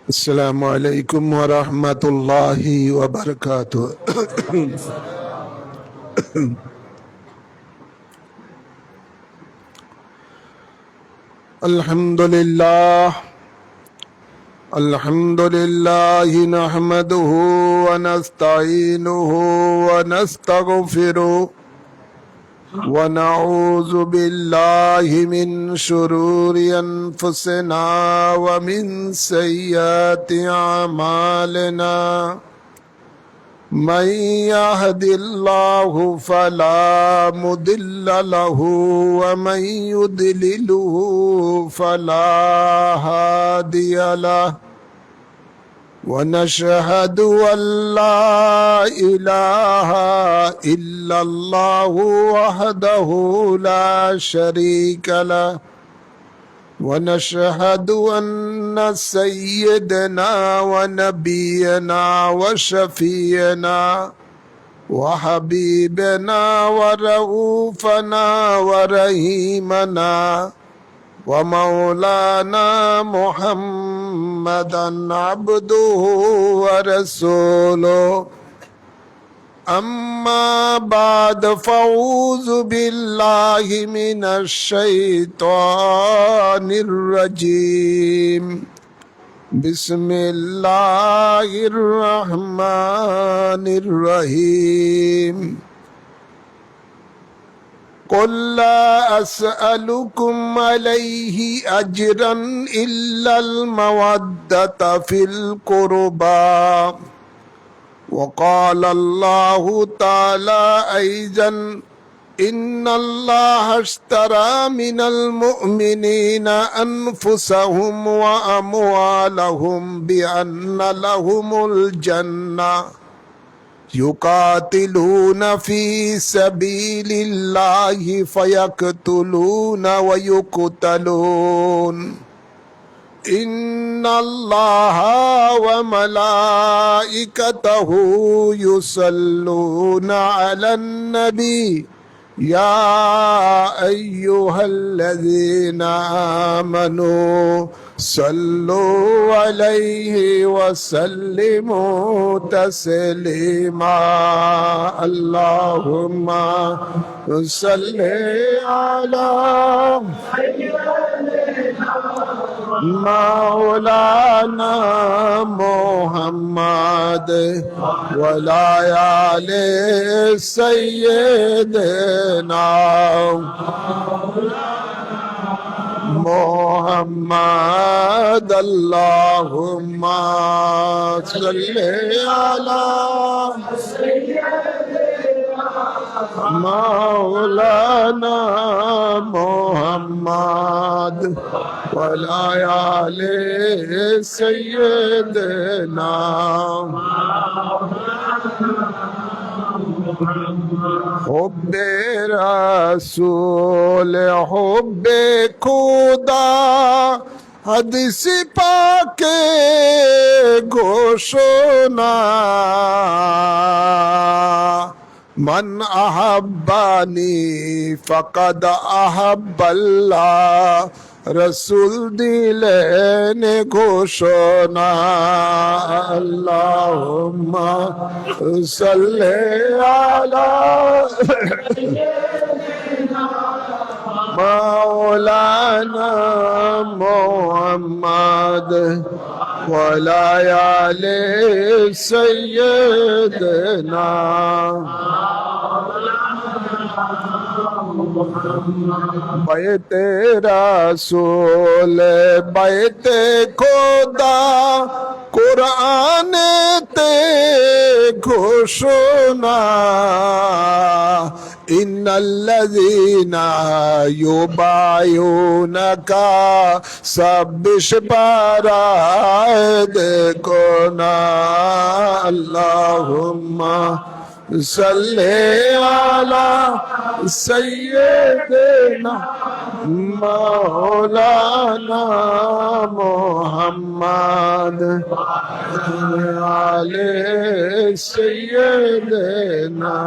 السلام عليكم ورحمة الله وبركاته. الحمد لله نحمده ونستعينه ونستغفره ونعوذ بالله من شرور أنفسنا ومن سيئات أعمالنا من يهد الله فلا مضل له ومن يضلله فلا هادي له ونشهد أن لا إله إلا الله وحده لا شريك له ونشهد أن سيدنا ونبينا وشفينا وحبيبنا ورؤوفنا ورحيمنا ومولانا محمدا عبده ورسوله أما بعد فأعوذ بالله من الشيطان الرجيم بسم الله الرحمن الرحيم قل لا أسألكم عليه أجرا إلا المودة في القربى وقال الله تعالى أيضا إن الله اشترى من المؤمنين أنفسهم وأموالهم بأن لهم الجنة يقاتلون في سبيل الله فيقتلون ويقتلون إن الله وملائكته يصلون على النبي يا أيها الذين آمنوا صلوا عليه وسلموا تسليما اللهم صل على مولانا محمد وعلى آل سيدنا محمد اللهم صل على مولانا محمد وعلى آل سيدنا حب رسول حب خدا حدیث پاک ঘোষণা من أحبني فقد أحب الله رسول দিলেন ঘোষণা اللهم صل على مولانا محمد وعلى آل سيدنا بیت رسول بیت خدا قرآن তে ঘোষণা إن الذين يبايعونك سبح برائد كنا اللهم صل على سيدنا مولانا محمد على سيدنا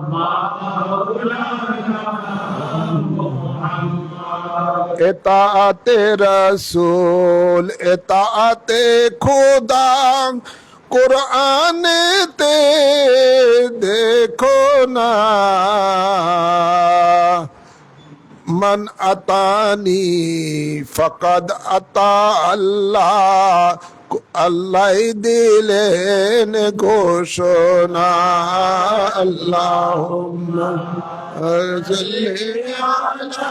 مولانا इताअते रसूल इताअते खुदा कुरान ते देखो ना मन अतानी फकद अता अल्लाह আল্লাহ দিলেন ঘোষণা আল্লাহুম্মা সাল্লি আলা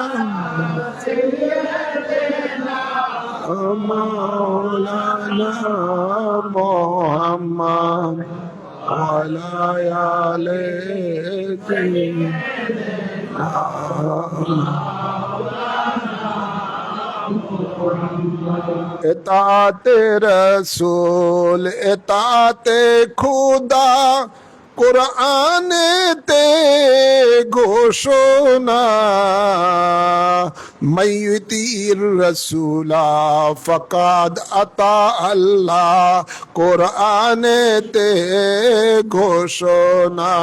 মাওলানা মুহাম্মদ ওয়া আলা আলিহি इताअते रसूल इताअते खुदा कुरान ते घोषणा मय्युतीर रसूला फकाद अता अल्लाह कुरान ते घोषणा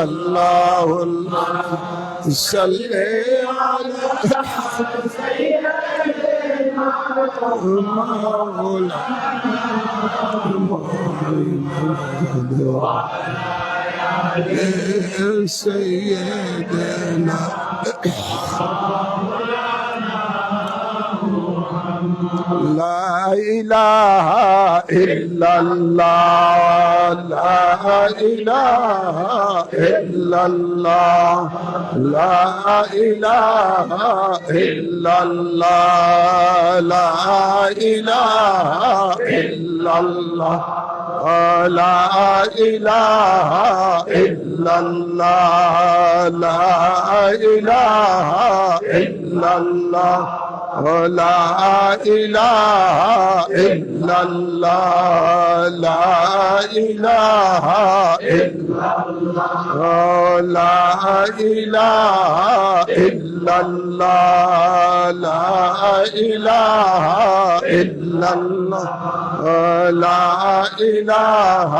अल्लाहुम्मा सल्ली अला سيدنا لا إله إلا الله لا إله إلا الله لا إله إلا الله لا إله إلا الله لا إله إلا الله لا إله إلا الله لا إله إلا الله لا إله إلا الله لا إله إلا الله لا إله إلا الله لا إله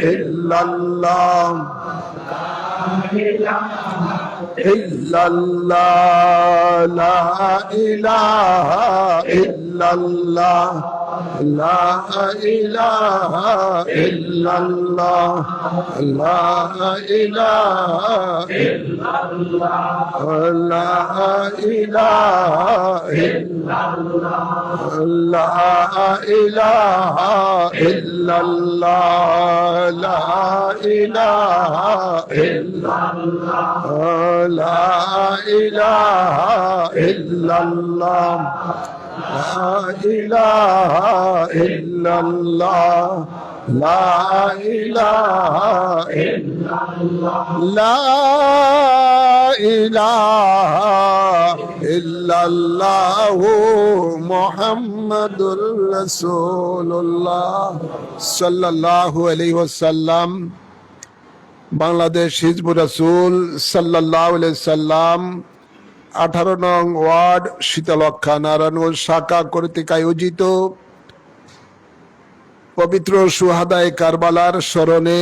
إلا الله إلا الله لا إله إلا الله لا إله إلا الله لا إله إلا الله لا إله إلا الله لا إله إلا الله لا إله إلا الله لا إله إلا الله لا إله إلا الله لا إله إلا الله لا إله إلا الله محمد رسول الله صلى الله عليه وسلم বাংলাদেশ হিজবুর রাসূল সাল্লাল্লাহু আলাইহি সাল্লাম 18 নং ওয়ার্ড শীতলক্ষা নারায়ণগঞ্জ শাখা কর্তৃক আয়োজিত পবিত্র সুহাদায়ে কারবালার স্মরণে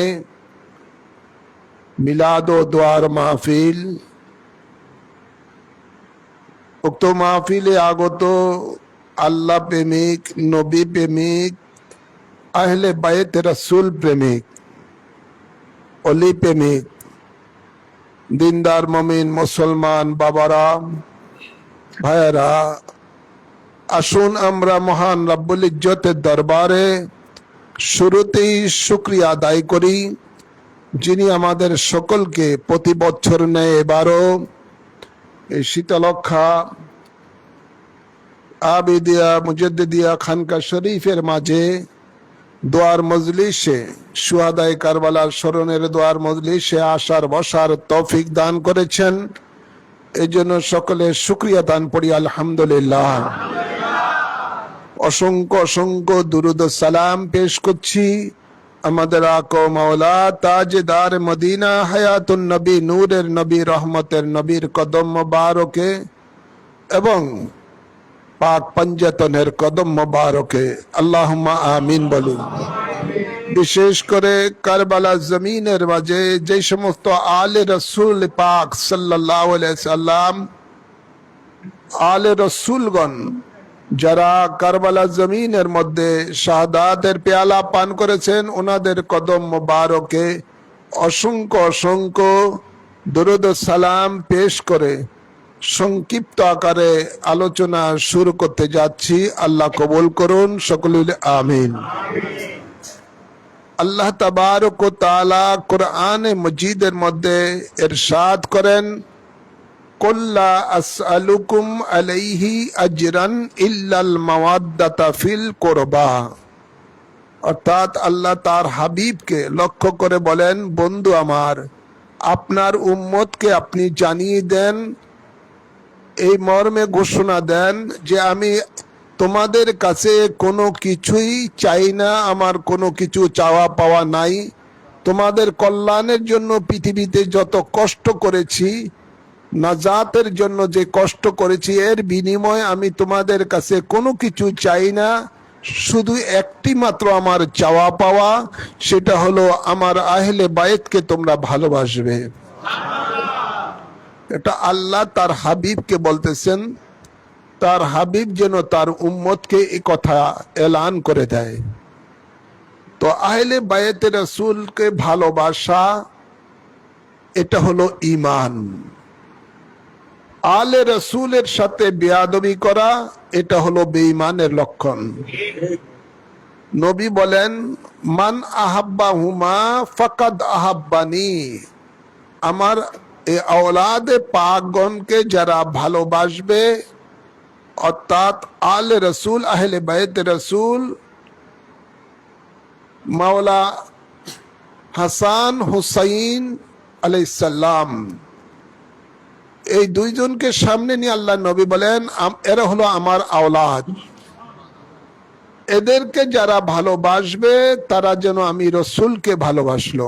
মিলাদ ও দোয়ার মাহফিল। উক্ত মাহফিলে আগত আল্লাহ প্রেমিক, নবী প্রেমিক, আহলে বাইত রাসূল প্রেমিক, অলি প্রেমিক, দিনদার মুমিন মুসলমান বাবারা, ভাইয়েরা, আসুন আমরা মহান রব্বুল ইজ্জতের দরবারে শুরুতেই শুকরিয়া আদায় করি, যিনি আমাদের সকলকে প্রতি বছর ন্যায় এবারও এই শীতলক্ষা আবিদিয়া মুজাদ্দিদিয়া খানকা শরীফের মাঝে দোয়ার মজলিসে সুহাদায়ে কারবালার স্মরণের দোয়ার মজলিসে আসার বসার তৌফিক দান করেছেন। এই জন্য সকলে শুকরিয়া দান পড়ি আলহামদুলিল্লাহ। অসংখ্য অসংখ্য দুরুদ ও সালাম পেশ করছি আমাদের আকা মাওলা তাজদার মদিনা হায়াতুন নবী, নূরের নবী, রহমতের নবীর কদম মোবারকে এবং পাক পঞ্জতনের কদম মোবারকে আল্লাহুম্মা আমিন বলুন। বিশেষ করে কারবালা জমিনের মাঝে যে সমস্ত আলে রসুল পাক সাল্লাল্লাহু আলাইহি সাল্লাম আলে রসুলগণ যারা কারবালা জমিনের মধ্যে শাহাদাতের পেয়ালা পান করেছেন, ওনাদের কদম মোবারকে অসংখ্য অসংখ্য দরুদ ও সালাম পেশ করে সংক্ষিপ্ত আকারে আলোচনা শুরু করতে যাচ্ছি। আল্লাহ কবুল করুন, সকলে আমিন। আল্লাহ তাবারক ও তাআলা কোরআনে মজিদের মধ্যে ইরশাদ করেন, কুল্লা আসআলুকুম আলাইহি আজরান ইল্লাল মাওয়াদ্দাতা ফিল কুরবা। অর্থাৎ আল্লাহ তার হাবিবকে লক্ষ্য করে বলেন, বন্ধু আমার, আপনার উম্মতকে আপনি জানিয়ে দেন, এই মর্মে ঘোষণা দেন যে আমি তোমাদের কাছে কোনো কিছুই চাই না, আমার কোনো কিছু চাওয়া পাওয়া নাই। তোমাদের কল্যাণের জন্য পৃথিবীতে যত কষ্ট করেছি, নাজাতের জন্য যে কষ্ট করেছি, এর বিনিময়ে আমি তোমাদের কাছে কোনো কিছু চাই না। শুধু একটি মাত্র আমার চাওয়া পাওয়া, সেটা হলো আমার আহলে বায়েতকে তোমরা ভালোবাসবে। এটা আল্লাহ তার হাবিবকে বলতেছেন, তার হাবিব যেন তার উম্মতকে এই কথা এলান করে দেয়। তো আহলে বায়েতে রাসূলকে ভালোবাসা, এটা হলো ঈমান। আলে রাসূলের সাথে বেয়াদবি করা, এটা হলো বেঈমানের লক্ষণ। নবী বলেন, মান আহাব্বাহুমা ফাকাদ আহাব্বানি। আমার এই আওলাদে পাকগণকে যারা ভালোবাসবে, অর্থাৎ আলে রসুল, আহলে বাইত রসুল, মাওলা হাসান হুসাইন আলাইহিস সালাম, এই দুইজনকে সামনে নিয়ে আল্লাহ নবী বলেন, এরা হলো আমার আওলাদ। এদেরকে যারা ভালোবাসবে তারা যেন আমি রসুলকে ভালোবাসলো।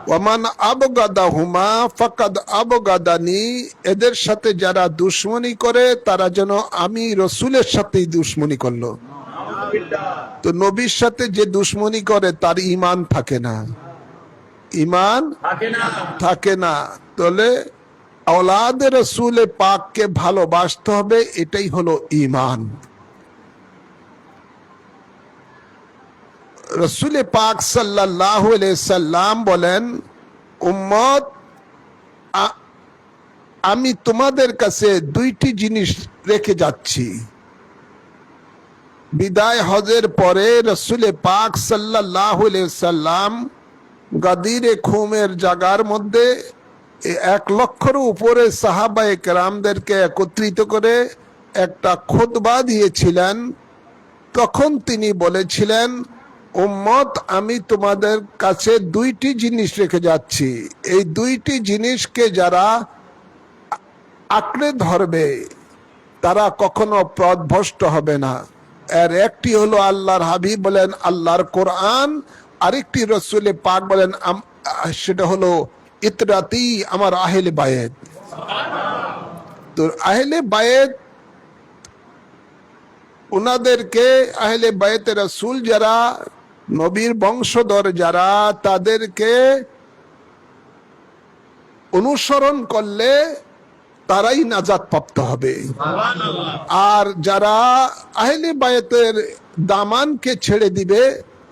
ওয়ামান আবগাদাহুমা ফাকাদ আবগাদানি। এদের সাথে যারা দুশ্মনী করে তারা যেন আমি রসুলের সাথেই দুশ্মনী করলো। তো নবীর সাথে যে দুশ্মনী করে তার ঈমান থাকে না, ঈমান থাকে না। তাহলে আওলাদে রসুলে পাককে ভালোবাসতে হবে, এটাই হলো ঈমান। রসুলে পাক সাল্লাল্লাহু আলাইহি সাল্লাম বলেন, উম্মত, আমি তোমাদের কাছে দুইটি জিনিস রেখে যাচ্ছি। বিদায় হজের পরে রসুলে পাক সাল্লাল্লাহু আলাইহি সাল্লাম গাদিরে খুমের জায়গার মধ্যে 1,00,000-এর উপরে সাহাবায়ে কেরামদেরকে একত্রিত করে একটা খুতবা দিয়েছিলেন। তখন তিনি বলেছিলেন, উম্মত, আমি তোমাদের কাছে দুইটি জিনিস রেখে যাচ্ছি। এই দুইটি জিনিসকে যারা আঁকড়ে ধরবে তারা কখনো পথভ্রষ্ট হবে না। এর একটি হলো আল্লাহর হাবিব বলেন আল্লাহর কোরআন, আরেকটি রসুলে পাক বলেন সেটা হলো ইতরাতি, আমার আহলে বায়েত। তো আহলে বায়েত, উনাদেরকে আহলে বায়েতে রাসূল যারা, নবীর বংশধর যারা, তাদেরকে অনুসরণ করলে তারাই নাজাত প্রাপ্ত হবে। আর যারা আহলে বায়েতের দামানকে ছেড়ে দিবে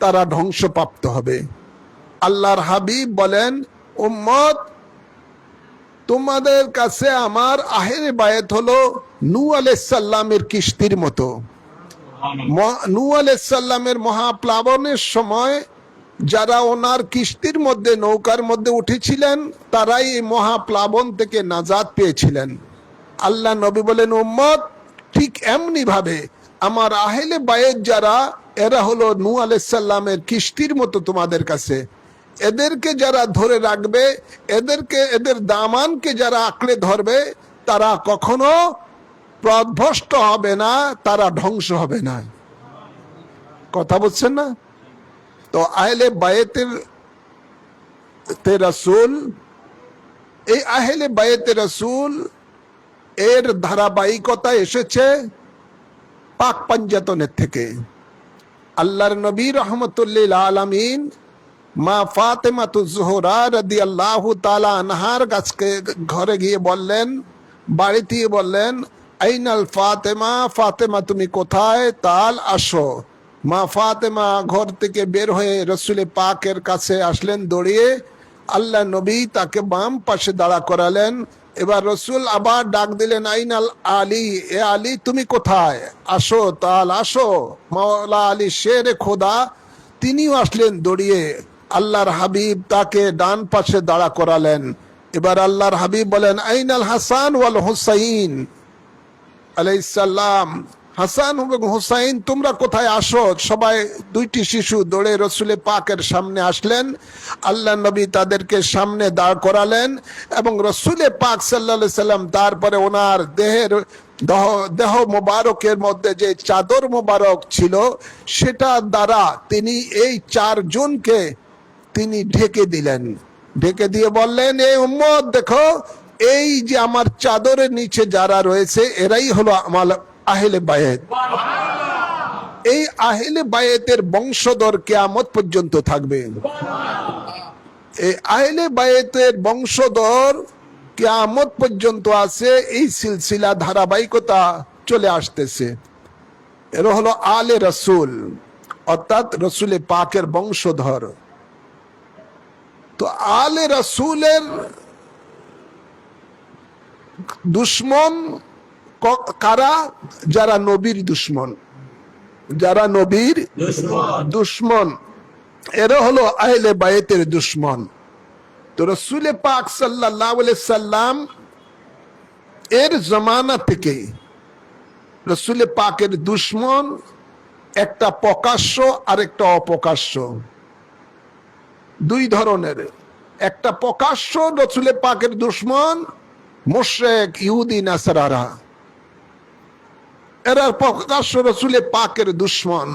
তারা ধ্বংসপ্রাপ্ত হবে। আল্লাহর হাবিব বলেন, উম্মত, তোমাদের কাছে আমার আহলে বায়েত হলো নূহ আলাইহিস সালামের কিস্তির মতো। নূহ আলাইহিস সালামের মহাপ্লাবনের সময় যারা ওনার কিস্তির মধ্যে, নৌকার মধ্যে উঠেছিলেন, তারাই এই মহাপ্লাবন থেকে নাজাত পেয়েছিলেন। আল্লাহ নবী বলেন, উম্মত, ঠিক এমনি ভাবে আমার আহলে বায়েত যারা, এরা হলো নূহ আলাইহিস সালামের কিস্তির মতো তোমাদের কাছে। এদেরকে যারা ধরে রাখবে, এদের দামানকে যারা আঁকড়ে ধরবে, তারা কখনো পথভ্রষ্ট হবে না, তারা ধ্বংস হবে না। কথা বলছেন না? তো আহলে বায়েতের রাসূল, এই আহলে বায়েতে রাসূল এর ধারাবাহিকতা এসেছে পাক পাঞ্জাতনের থেকে। আল্লাহর নবী রহমতুল্লিল আলামিন মা ফাতেমাতুজ জোহরা রাদিয়াল্লাহু তাআলা আনহার কাছে ঘরে গিয়ে বললেন, বাড়িতে বললেন, আইনাল ফাতেমা, ফাতেমা তুমি কোথায়, তাল আসো। মা ফাতেমা ঘর থেকে বের হয়ে রসুল পাকের কাছে আসলেন দৌড়িয়ে। আল্লাহ নবী তাকে বাম পাশে দাঁড়া করালেন। এবার রসুল আবার ডাক দিলেন, আইনাল আলী, এ আলী তুমি কোথায়, আসো, তাল আসো। মাওলা আলী শেরে খোদা তিনিও আসলেন দৌড়িয়ে। আল্লাহর হাবিব তাকে ডান পাশে দাঁড়া করালেন। এবার আল্লাহর হাবিব বলেন, আইনাল হাসান ওয়াল হুসাইন আলাইহিসসালাম, হাসান এবং হুসাইন তোমরা কোথায়, আসো। সবাই দুইটি শিশু দৌড়ে রসুল পাকের সামনে আসলেন। আল্লাহ নবী তাদেরকে সামনে দাঁড় করালেন এবং রসুল পাক সাল্লাল্লাহু আলাইহি সাল্লাম তারপরে ওনার দেহ মোবারকের মধ্যে যে চাদর মোবারক ছিল সেটা দ্বারা তিনি এই চারজনকে তিনি ঢেকে দিলেন। ঢেকে দিয়ে বললেন, এই উম্মত দেখো, এই যে আমার চাদরের নিচে যারা রয়েছে এরাই হলো আমার আহলে বায়েত। এই আহলে বায়েতের বংশধর কিয়ামত পর্যন্ত থাকবে। এই আহলে বায়েতের বংশধর কিয়ামত পর্যন্ত আছে, এই সিলসিলা ধারাবাহিকতা চলে আসতেছে। এরা হলো আলে রসুল, অর্থাৎ রসুল পাকের বংশধর। তো আলে রসুলের দুশ্মন কারা? যারা নবীর দুশ্মন, যারা নবীর দুশ্মন, এরা হলো আহলে বায়েতের দুশ্মন। তো রসুল পাক সাল্লাল্লাহু আলাইহি সাল্লাম এর জমানা থেকে রসুল পাকের দুশ্মন একটা প্রকাশ্য আর একটা অপ্রকাশ্য, দুই ধরনের। একটা প্রকাশ্য রসুল পাকের দুশ্মন মুশরিক ইহুদি নাসারারা, এরা প্রকাশ্য রসুল পাকের দুশ্মন।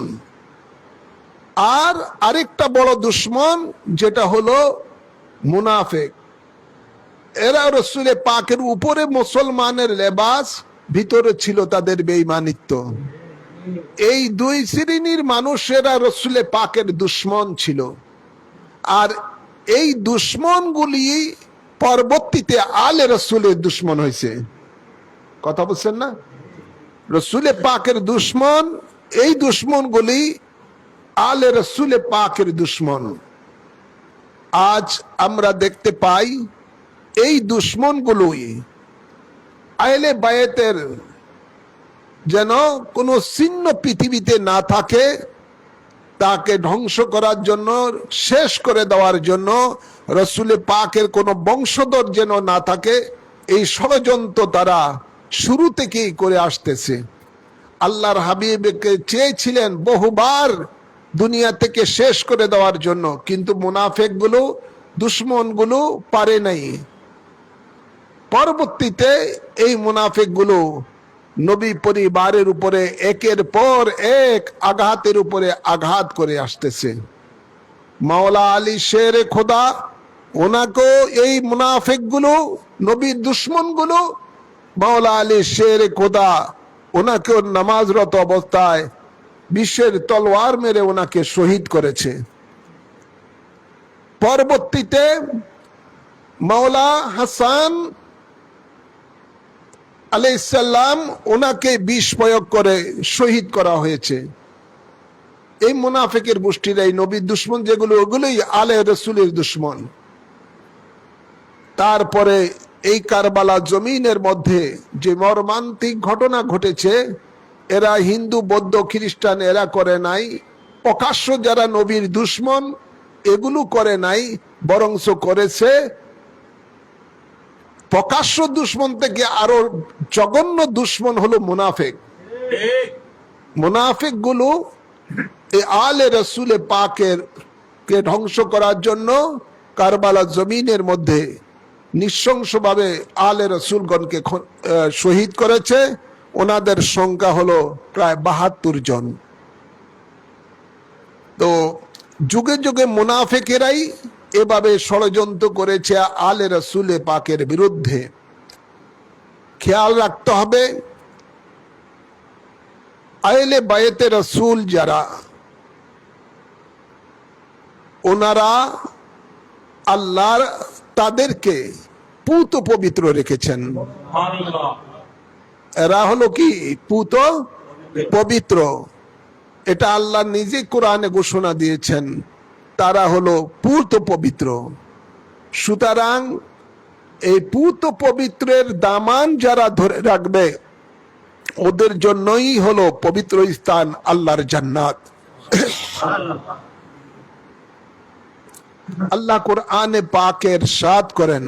আর আরেকটা বড় দুশ্মন যেটা হলো মুনাফিক, এরা রসুল পাকের উপরে মুসলমানের লেবাস, ভিতরে ছিল তাদের বেঈমানিত্ব। এই দুই শ্রেণীর মানুষেরা রসুল পাকের দুশ্মন ছিল। আর এই দুশ্মনগুলি পরবর্তীতে আলে রসুলের দুশ্মন হয়েছে। কথা বলছেন না? রসুল পাকের দুশ্মন, এই দুশ্মনগুলি আলে রসুল পাকের দুশ্মন। আজ আমরা দেখতে পাই এই দুশ্মনগুলোই আহলে বায়েতের যেন কোনো চিহ্ন পৃথিবীতে না থাকে, তাকে ধ্বংস করার জন্য, শেষ করে দেওয়ার জন্য, রসুল পাকের কোনো বংশধর যেন না থাকে, এই ষড়যন্ত্র তারা শুরু থেকেই করে আসতেছে। আল্লাহর হাবিবকে চেয়েছিলেন বহুবার দুনিয়া থেকে শেষ করে দেওয়ার জন্য, কিন্তু মুনাফিকগুলো, দুশ্মনগুলো পারে নাই। পরবর্তীতে এই মুনাফিকগুলো নবী পরিবারের উপরে একের পর এক আঘাতের উপরে আঘাত করে আসতেছে। মাওলা আলী শেরে খোদা ওনাকেও এই মুনাফিকগুলো, নবীর দুশ্মনগুলো, মাওলা আলী শেরে খোদা ওনাকেও নামাজরত অবস্থায় বিশ্বের তলোয়ার মেরে ওনাকে শহীদ করেছে। পরবর্তীতে মাওলা হাসান আলাইহিসসালাম ওনাকে বিষ প্রয়োগ করে শহীদ করা হয়েছে। এই মুনাফিকের গোষ্ঠীর এই নবীর দুশ্মন যেগুলো, ওগুলোই আলে রসুলের দুশ্মন। তারপরে এই কারবালা জমিনের মধ্যে যে মর্মান্তিক ঘটনা ঘটেছে, এরা হিন্দু, বৌদ্ধ, খ্রিস্টান এরা করে নাই। প্রকাশ্য যারা নবীর দুশ্মন এগুলো করে নাই, বরংস করেছে প্রকাশ্য দুশ্মন থেকে আরো জঘন্য দুশ্মন হলো মুনাফিক। মুনাফিক গুলো এই আলে রসুল পাকের কে ধ্বংস করার জন্য কারবালা জমিনের মধ্যে নৃশংসভাবে আলে রসুলগণকে শহীদ করেছে। ওনাদের সংখ্যা হলো প্রায় ৭২ জন। তো যুগে যুগে মুনাফিকেরাই এভাবে ষড়যন্ত্র করেছে আলে রসুল পাকের বিরুদ্ধে। খেয়াল রাখতে হবে, আহলে বায়েতে রসুল যারা, ওনারা আল্লাহর, তাদেরকে পুত পবিত্র রেখেছেন। এরা হলো কি পুত পবিত্র, এটা আল্লাহ নিজে কোরআনে ঘোষণা দিয়েছেন, তারা হলো পুত পবিত্র। সুতরাং এই পুত পবিত্রের দামান যারা ধরে রাখবে ওদের জন্যই হলো পবিত্র স্থান আল্লাহর জান্নাত। আল্লাহ কোরআনে পাকে ইরশাদ করেন,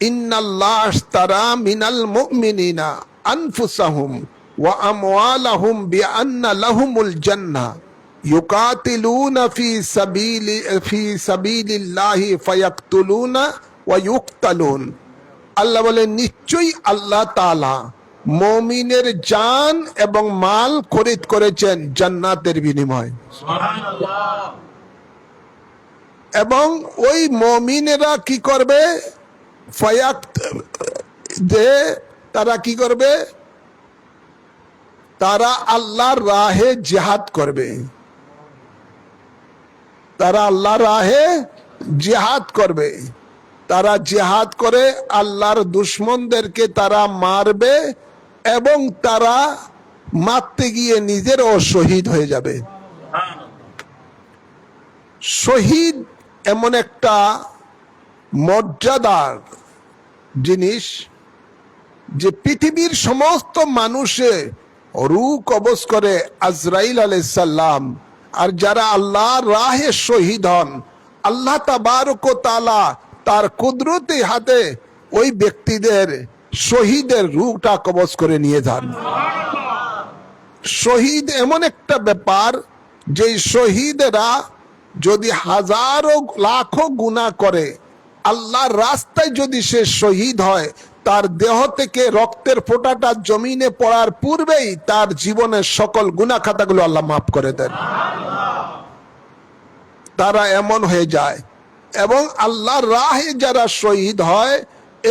ইন্নাল্লাহ আশতারা মিনাল মুমিনিনা আনফুসাহুম ওয়া আমওয়ালাহুম বিআন্না লাহুমুল জান্নাহ ইউকাতিলুনা ফি সাবিলিল্লাহি ফায়াকতুলুনা ওয়া ইউকতালুন। আল্লাহ বলেন নিশ্চয়ই আল্লাহ তাআলা মুমিনের জান এবং মাল খরিদ করেছেন জান্নাতের বিনিময়ে। সুবহানাল্লাহ। এবং ওই মুমিনেরা কি করবে, তারা কি করবে, তারা আল্লাহর রাহে জিহাদ করবে, তারা আল্লাহর রাহে জিহাদ করবে, তারা জিহাদ করে আল্লাহর দুশমনদেরকে তারা মারবে এবং তারা মারতে গিয়ে নিজেরও শহীদ হয়ে যাবে। শহীদ এমন একটা মর্যাদার জিনিস যে পৃথিবীর সমস্ত মানুষে রূহ কবজ করে আজরাইল আলাইহিস সালাম, আর যারা আল্লাহর রাহে শহীদ হন আল্লাহ তাবারক ওয়া তাআলা তার কুদরতি হাতে ওই ব্যক্তিদের শহীদের রূহটা কবজ করে নিয়ে যান। শহীদ এমন একটা ব্যাপার যে শহীদেরা যদি হাজারো লাখো গুনাহ করে আল্লাহর রাস্তায় যদি সে শহীদ হয়, তার দেহ থেকে রক্তের ফোঁটাটা জমিনে পড়ার পূর্বেই তার জীবনের সকল গুনাহ খাতাগুলো আল্লাহ মাফ করে দেন। তারা এমন হয়ে যায়। এবং আল্লাহর রাহে যারা শহীদ হয়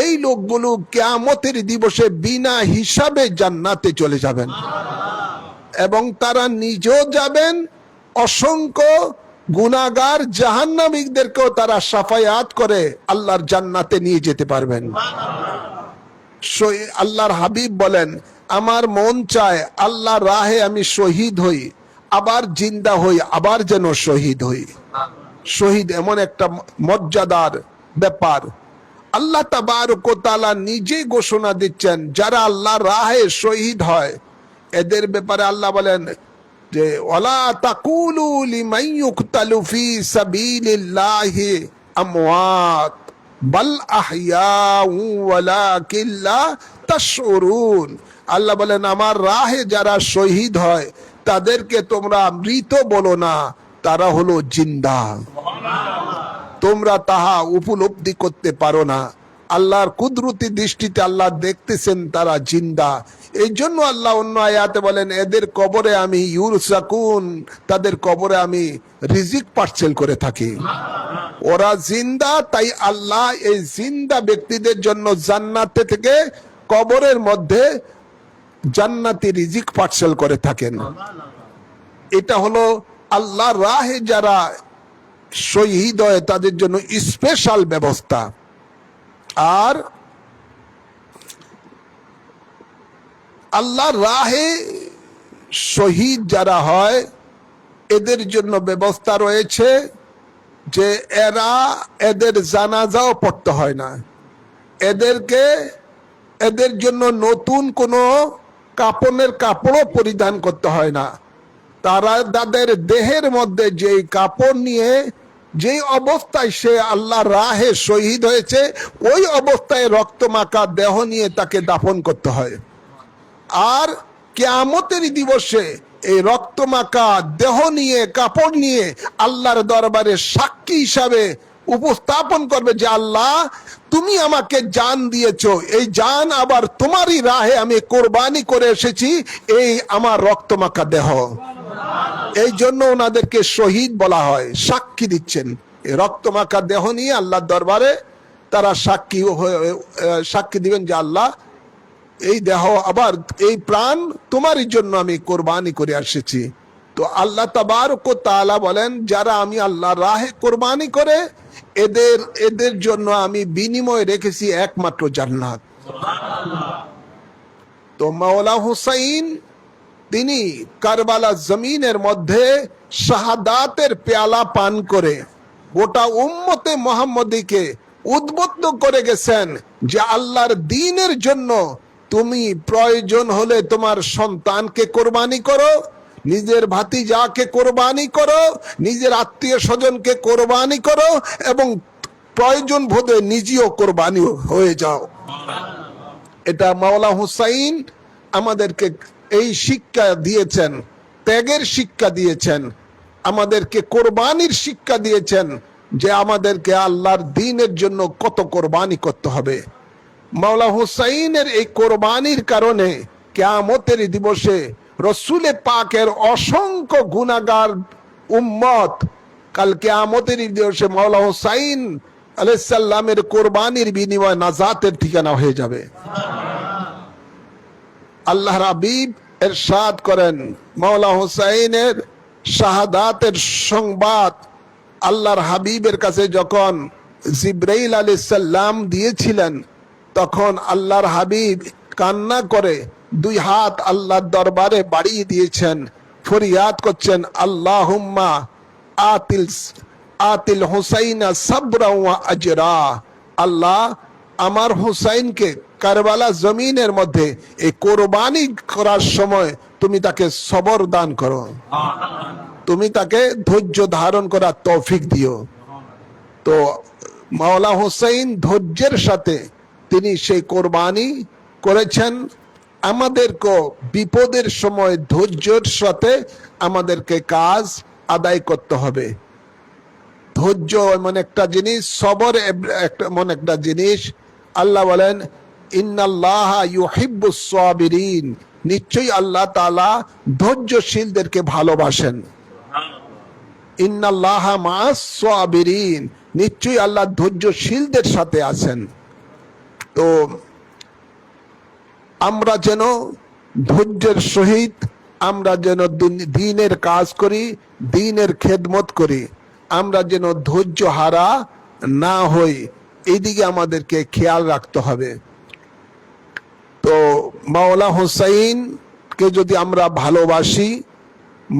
এই লোকগুলো কিয়ামতের দিবসে বিনা হিসাবে জান্নাতে চলে যাবেন এবং তারা নিজেও যাবেন, অসংখ্য গুনাহগার জাহান্নামীদেরকেও তারা শাফায়াত করে আল্লাহর জান্নাতে নিয়ে যেতে পারবেন। আল্লাহর হাবিব বলেন, আমার মন চায় আল্লাহর রাহে আমি শহীদ হই, আবার জিন্দা হই, আবার যেন শহীদ হই। শহীদ এমন একটা মর্যাদার ব্যাপার। আল্লাহ তাবারক ওয়া তাআলা নিজেই ঘোষণা দিচ্ছেন যারা আল্লাহর রাহে শহীদ হয় এদের ব্যাপারে আল্লাহ বলেন যে ওয়ালা তাকুলু লিমান ইউকতালু ফি সাবিলিল্লাহি আমওয়াত বাল আহইয়াউ ওয়ালাকিন লা তাশউরুন। আল্লাহ বলেন আমার রাহে যারা শহীদ হয় তাদেরকে তোমরা মৃত বলো না, তারা হলো জিন্দা। তোমরা তাহা উপলব্ধি করতে পারো না। আল্লাহর কুদরতি দৃষ্টিতে আল্লাহ দেখতেছেন তারা জিন্দা। এই জন্য আল্লাহ অন্য আয়াতে বলেন এদের কবরে আমি ইউরসাকুন, তাদের কবরে আমি রিজিক পার্সেল করে থাকি। ওরা জিন্দা, তাই আল্লাহ এই জিন্দা ব্যক্তিদের জন্য জান্নাতে থেকে কবরের মধ্যে জান্নাতি রিজিক পার্সেল করে থাকেন। এটা হলো আল্লাহর রাহে যারা শহীদ হয় তাদের জন্য স্পেশাল ব্যবস্থা। আর আল্লাহর রাহে শহীদ যারা হয় এদের জন্য ব্যবস্থা রয়েছে যে এদের জানাজাও পড়তে হয় না, এদের জন্য নতুন কোনো কাপড়ের কাপড়ও পরিধান করতে হয় না। তারা তাদের দেহের মধ্যে যেই কাপড় নিয়ে যেই অবস্থায় সে আল্লাহর রাহে শহীদ হয়েছে ওই অবস্থায় রক্তমাখা দেহ নিয়ে তাকে দাফন করতে হয়। আর কিয়ামতের দিবসে এই রক্তমাখা দেহ নিয়ে কাপড় নিয়ে আল্লাহর দরবারে সাক্ষী হিসাবে উপস্থাপন করবে যে আল্লাহ তুমি আমাকে জান দিয়েছো, এই জান আবার তোমারই রাহে আমি কোরবানি করে এসেছি, এই আমার রক্তমাখা দেহ। এই জন্য ওনাদেরকে শহীদ বলা হয়, সাক্ষী দিচ্ছেন। এই রক্তমাখা দেহ নিয়ে আল্লাহর দরবারে তারা সাক্ষী দিবেন যে আল্লাহ এই দেহ আবার এই প্রাণ তোমারই জন্য আমি কোরবানি করে এসেছি। তো আল্লাহ তাবারক ওয়া তাআলা বলেন যারা আমি আল্লাহর রাহে কোরবানি করে এদের এদের জন্য আমি বিনিময় রেখেছি একমাত্র জান্নাত। তো মাওলা হুসাইন তিনি কারবালা জমিনের মধ্যে শাহাদাতের পেয়ালা পান করে গোটা উম্মতে মুহাম্মদীকে উদ্বুদ্ধ করে গেছেন যে আল্লাহর দ্বীনের জন্য তুমি প্রয়োজন হলে তোমার সন্তানকে কোরবানি করো, নিজের ভাতিজাকে কোরবানি করো, নিজের আত্মীয় স্বজনকে কোরবানি করো, এবং প্রয়োজন বোধে নিজেও কোরবানি হয়ে যাও। এটা মাওলা হুসাইন আমাদেরকে এই শিক্ষা দিয়েছেন, ত্যাগের শিক্ষা দিয়েছেন, আমাদেরকে কোরবানির শিক্ষা দিয়েছেন যে আমাদেরকে আল্লাহর দ্বীনের জন্য কত কোরবানি করতে হবে। মাওলা হুসাইনের এই কোরবানির কারণে কিয়ামতের দিবসে রসুলে পাকের অসংখ্য গুনাহগার উম্মত কাল কিয়ামতের দিবসে মাওলা হুসাইন আলাইহিস সালামের কোরবানির বিনিময়ে নাজাতের ঠিকানা হয়ে যাবে। আল্লাহর হাবিব ইরশাদ করেন, মাওলা হুসাইনের শাহাদাতের সংবাদ আল্লাহর হাবিবের কাছে যখন জিবরাইল আলাইহিস সালাম দিয়েছিলেন, তখন আল্লাহর হাবিব কান্না করে দুই হাত আল্লাহর দরবারে বাড়িয়ে দিয়েছেন, ফরিয়াদ করছেন, আল্লাহুম্মা আতিল হুসাইনা সাবরা ওয়া আজরা। আল্লাহ, আমার হুসাইনকে কারবালা জমিনের মধ্যে এই কোরবানি করার সময় তুমি তাকে সবর দান করো, তুমি তাকে ধৈর্য ধারণ করার তৌফিক দিও। তো মাওলা হুসাইন ধৈর্যের সাথে তিনি সেই কোরবানি করেছেন। আমাদেরকে বিপদের সময় ধৈর্যের সাথে আমাদেরকে কাজ আদায় করতে হবে। ধৈর্য এমন একটা জিনিস, সবর এমন একটা জিনিস। আল্লাহ বলেন, ইন্নাল্লাহা ইউহিব্বুস সাবিরিন, নিশ্চয়ই আল্লাহ তাআলা ধৈর্যশীলদেরকে ভালোবাসেন। ইন্নাল্লাহা মাআস সাবিরিন, নিশ্চয়ই আল্লাহ ধৈর্যশীলদের সাথে আছেন। তো আমরা যেন ধৈর্যের সহিত আমরা যেন দ্বীনের কাজ করি, দ্বীনের খেদমত করি, আমরা যেন ধৈর্য হারা না হই, এইদিকে আমাদেরকে খেয়াল রাখতে হবে। তো মাওলা হুসাইনকে যদি আমরা ভালোবাসি,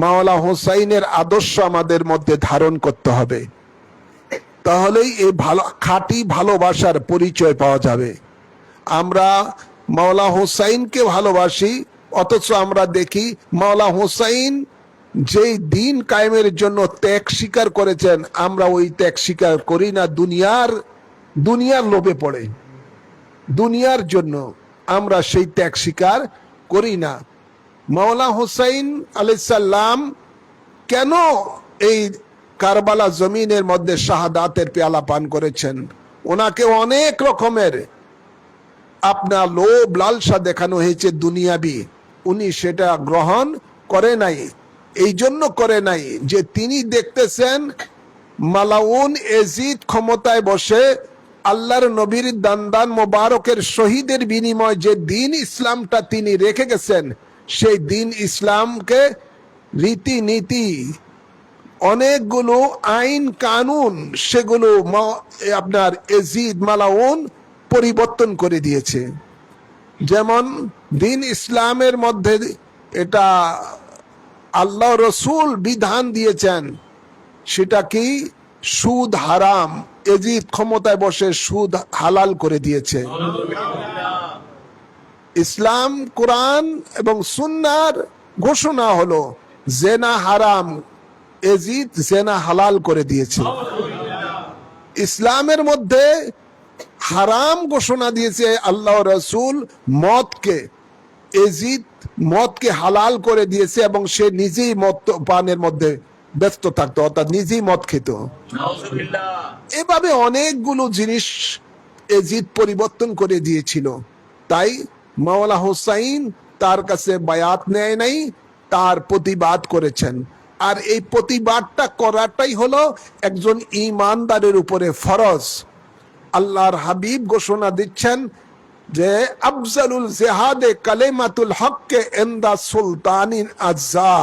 মাওলা হুসাইনের আদর্শ আমাদের মধ্যে ধারণ করতে হবে, তাহলেই এই খাঁটি ভালোবাসার পরিচয় পাওয়া যাবে। আমরা মাওলা হুসাইনকে ভালোবাসি, অথচ আমরা দেখি মাওলা হুসাইন যেই দ্বীন কায়েমের জন্য ত্যাগ স্বীকার করেছেন, আমরা ওই ত্যাগ স্বীকার করি না। দুনিয়ার লোভে পড়ে, দুনিয়ার জন্য আমরা সেই ত্যাগ স্বীকার করি না। মাওলা হুসাইন আলাইহিস সালাম কেন এই কারবালা জমিনের মধ্যে শাহাদাতের পেয়ালা পান করেছেন? ওনাকে অনেক রকমের আপনার লোভ লালসা দেখানো হয়েছে দুনিয়াবি, উনি সেটা গ্রহণ করে নাই। এই জন্য করে নাই যে তিনি দেখতেছেন মালাউন এজিদ ক্ষমতায় বসে আল্লাহর নবীর দান্দান মোবারকের শহীদের বিনিময় যে দ্বীন ইসলামটা তিনি রেখে গেছেন, সেই দ্বীন ইসলামকে রীতিনীতি অনেকগুলো আইন কানুন সেগুলো আপনার এজিদ মালাউন পরিবর্তন করে দিয়েছে। যেমন দ্বীন ইসলামের মধ্যে এটা আল্লাহ রসুল বিধান দিয়েছেন, সেটা কি? সুদ হারাম। এজিদ ক্ষমতায় বসে সুদ হালাল করে দিয়েছে। ইসলাম, কোরআন এবং সুন্নাহর ঘোষণা হলো জেনা হারাম, এজিদ জেনা হালাল করে দিয়েছে। ইসলামের মধ্যে হারাম ঘোষণা দিয়েছে আল্লাহ রসুল মদকে, এজিদ মদকে হালাল করে দিয়েছে এবং সে নিজেই মদ পানের মধ্যে ব্যস্ত থাকতো, অর্থাৎ নিজেই মদ খেত। এভাবে অনেকগুলো জিনিস এজিদ পরিবর্তন করে দিয়েছিল। তাই মাওলা হুসাইন তার কাছে বায়াত নেয় নাই, তার প্রতিবাদ করেছেন। আর এই প্রতিবাদটা করাটাই হলো একজন ঈমানদারের উপরে ফরজ। আল্লাহর হাবিব ঘোষণা দিচ্ছেন যে আফজালুল জিহাদে কালেমাতুল হককে ইনদা সুলতানিন আজ্জা,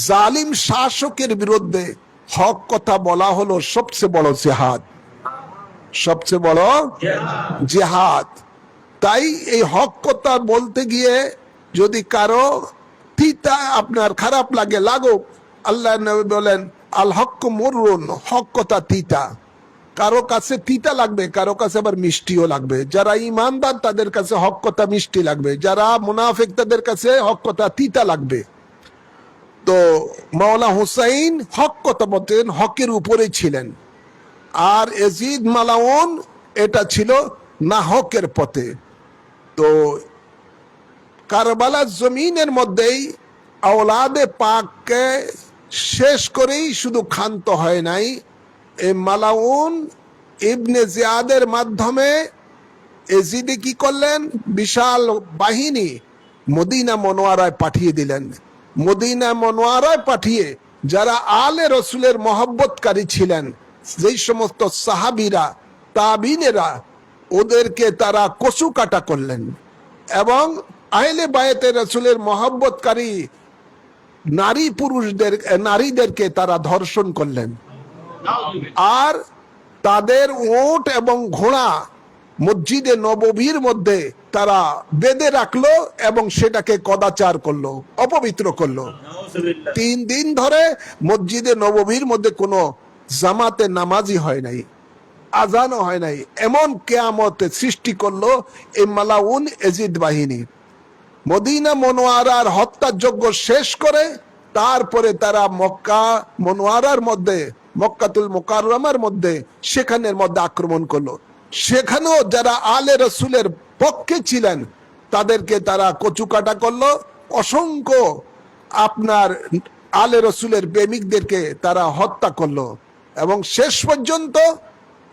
জালিম শাসকের বিরুদ্ধে হক কথা বলা হলো সবচেয়ে বড় জিহাদ। সবচেয়ে বড় জিহাদ। তাই এই হক কথা বলতে গিয়ে যদি কারো তিতা আপনার খারাপ লাগে, লাগুক, আল্লাহ নবী বলেন আল হক মুররুন, হক কথা তিতা। কারো কাছে তিতা লাগবে, কারো কাছে আবার মিষ্টিও লাগবে। যারা ইমানদার তাদের কাছে হক কথা মিষ্টি লাগবে, যারা মুনাফিক তাদের কাছে হক কথা তিতা লাগবে। তো মাওলা হুসাইন হক কথা বলতেন, হকের উপরে ছিলেন। আর এজিদ মালাউন এটা ছিল না হকের পথে। তো কারবালার জমিনের মধ্যেই আওলাদে পাককে শেষ করেই শুধু ক্ষান্ত হয় নাই, এই মালাউন ইবনে জিয়াদের মাধ্যমে এজিদে কি করলেন, বিশাল বাহিনী মদিনা মনোয়ারায় পাঠিয়ে দিলেন। মদিনা মনোয়ারায় পাঠিয়ে যারা আলে রসুলের মহব্বতকারী ছিলেন, যেই সমস্ত সাহাবীরা তাবিনেরা, ওদেরকে তারা কচু কাটা করলেন এবং আহলে বায়েতে রসুলের মহব্বতকারী নারীদেরকে তারা ধর্ষণ করলেন। আর তাদের উট এবং ঘোড়া মসজিদে নববীর মধ্যে তারা বেঁধে রাখলো এবং সেটাকে কদাচার করলো, অপবিত্র করলো। 3 দিন ধরে মসজিদে নববীর মধ্যে কোনো জামাতে নামাজি হয় নাই, আজানও হয় নাই। এমন কিয়ামতে সৃষ্টি করলো এই মালাউন এজিদ বাহিনী। মদিনা মনোয়ারার হত্যাযজ্ঞ শেষ করে তারপরে তারা মক্কা মনোয়ারার মধ্যে, মক্কাতুল মুকাররমার মধ্যে, সেখানের মধ্যে আক্রমণ করলো। সেখানেও যারা আলে রসুলের পক্ষে ছিলেন তাদেরকে তারা কচুকাটা করলো। অসংখ্য আপনার আলে রসুলের প্রেমিকদেরকে তারা হত্যা করলো এবং শেষ পর্যন্ত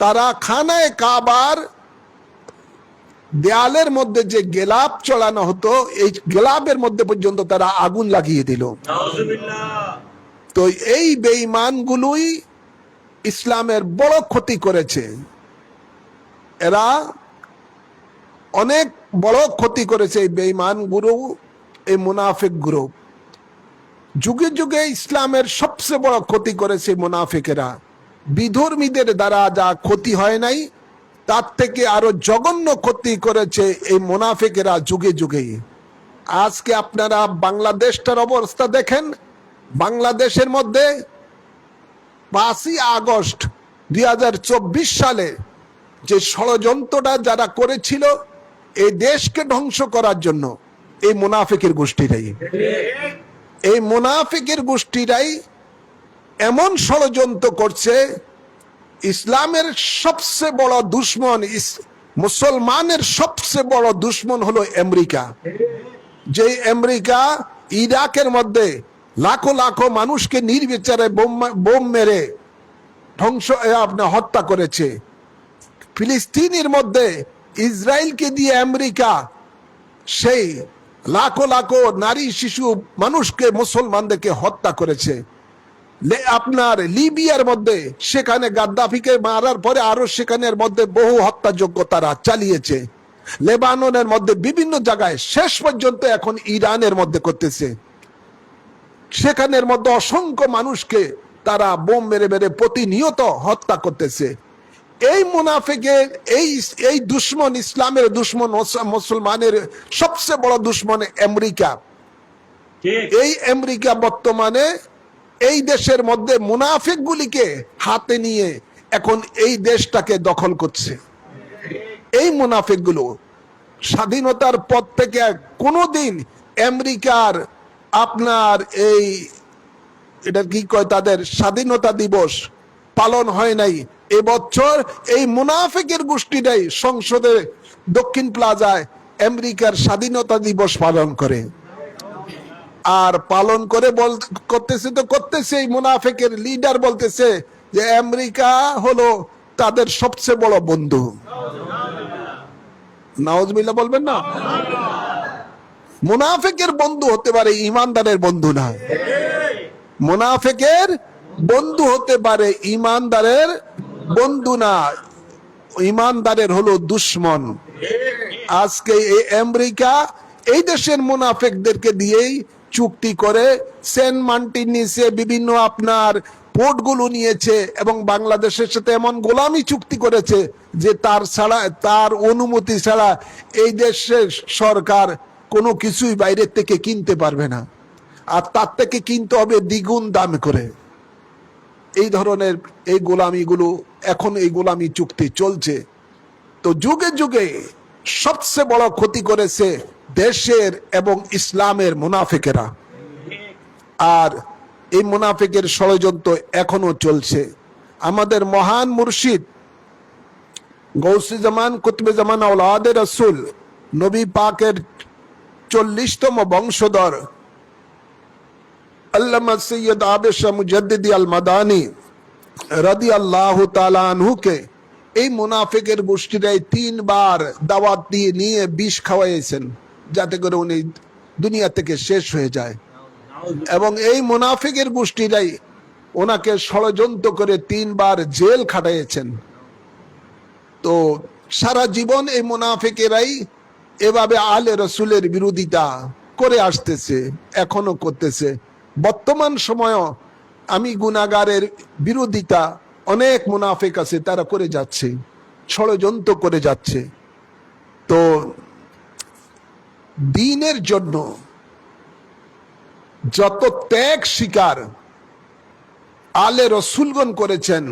তারা খানায় কাবার দেয়ালের মধ্যে যে গেলাপ চড়ানো হতো, এই গেলাপের মধ্যে পর্যন্ত তারা আগুন লাগিয়ে দিল। তো এই বেঈমানগুলোই ইসলামের বড় ক্ষতি করেছে। এরা অনেক বড় ক্ষতি করেছে এই বেঈমান গ্রুপ, এই মুনাফিক গ্রুপ। যুগে যুগে ইসলামের সবচেয়ে বড় ক্ষতি করেছে মুনাফিকেরা। বিধর্মীদের দ্বারা যা ক্ষতি হয় নাই, তার থেকে আরো জঘন্য ক্ষতি করেছে এই মুনাফিকেরা যুগে যুগেই। আজকে আপনারা বাংলাদেশটার অবস্থা দেখেন। বাংলাদেশের মধ্যে 5ই আগস্ট 2024 সালে যে ষড়যন্ত্রটা যারা করেছিল এই দেশকে ধ্বংস করার জন্য, এই মুনাফিকের গোষ্ঠীরাই, এই মুনাফিকের গোষ্ঠীরাই এমন ষড়যন্ত্র করছে। ইসলামের সবচেয়ে বড় দুশ্মন, মুসলমানের সবচেয়ে বড় দুশ্মন হলো আমেরিকা। যে আমেরিকা ইরাকের মধ্যে লাখো লাখো মানুষকে নির্বিচারে বোম মেরে আপনার হত্যা করেছে। ফিলিস্তিনের মধ্যে ইসরায়েলকে দিয়ে আমেরিকা সেই লাখো লাখো নারী শিশু মানুষকে, মুসলমানদেরকে হত্যা করেছে। আপনার লিবিয়ার মধ্যে সেখানে গাদ্দাফিকে মারার পরে আরো সেখানের মধ্যে বহু হত্যাযজ্ঞ তারা চালিয়েছে। লেবাননের মধ্যে বিভিন্ন জায়গায়, শেষ পর্যন্ত এখন ইরানের মধ্যে করতেছে। সেখানের মধ্যে অসংখ্য মানুষকে তারা বোম মেরে মেরে প্রতিনিয়ত হত্যা করতেছে। এই মুনাফিকের এই দুশ্মন, ইসলামের দুশ্মন, মুসলমানের সবচেয়ে বড় দুশ্মন আমেরিকা। এই আমেরিকা বর্তমানে এই দেশের মধ্যে মুনাফিক গুলিকে হাতে নিয়ে এখন এই দেশটাকে দখল করছে। এই মুনাফিক গুলো স্বাধীনতার পর থেকে কোনোদিন আমেরিকার আপনার এটা কি কয়, তাদের স্বাধীনতা দিবস পালন হয় নাই। এবছর এই মুনাফিকের গোষ্ঠীটাই সংসদে দক্ষিণ প্লাজায় আমেরিকার স্বাধীনতা দিবস পালন করে। আর পালন করে করতেছে এই মুনাফিকের লিডার বলতেছে যে আমেরিকা হলো তাদের সবচেয়ে বড় বন্ধু। নাউজুবিল্লাহ বলবেন না? মুনাফিকের বন্ধু হতে পারে, ইমানদারের বন্ধু না। মুনাফিকের বন্ধু হতে পারে, ইমানদারের বন্ধু না। ইমানদারের হলো দুশ্মন। আজকে এই আমেরিকা এই দেশের মুনাফিকদেরকে দিয়েই চুক্তি করে সেন্ট মার্টিন নিচে বিভিন্ন আপনার পোর্টগুলো নিয়েছে এবং বাংলাদেশের সাথে এমন গোলামি চুক্তি করেছে যে তার অনুমতি ছাড়া এই দেশের সরকার কোনো কিছুই বাইরের থেকে কিনতে পারবে না, আর তার থেকে কিনতে হবে দ্বিগুণ দাম করে। এই ধরনের এই গোলামিগুলো, এখন এই গোলামি চুক্তি চলছে। তো যুগে যুগে সবচেয়ে বড় ক্ষতি করেছে দেশের এবং ইসলামের মুনাফিকেরা, আর এই মুনাফিকের ষড়যন্ত্র এখনো চলছে। আমাদের মহান মুর্শিদ গৌসে জামান কুতবে জামান আওলাদে রাসূল নবী পাকের 40তম বংশধর আল্লামা সৈয়দ আবেশা মুজাদ্দিদি আল মাদানী রাদিয়াল্লাহু তাআলা আনহুকে এই মুনাফিকের গোষ্ঠীরাই 3 বার দাওয়াত দিয়ে নিয়ে বিষ খাওয়াইছেন যাতে করে উনি দুনিয়া থেকে শেষ হয়ে যায়। এবং এই মুনাফিকের গোষ্ঠীরাই ওনাকে ষড়যন্ত্র করে 3 বার জেল খাটাইয়েছেন। তো সারা জীবন এই মুনাফিকেরাই এভাবে আলে রসুলের বিরোধিতা করে আসতেছে, এখনো করতেছে। বর্তমান সময়ও আমি গুনাহগারের বিরোধিতা অনেক মুনাফিক আছে তারা করে যাচ্ছে, ষড়যন্ত্র করে যাচ্ছে। তো দ্বীনের জন্য যত ত্যাগ স্বীকার আলে রসুলগণ করেছেন,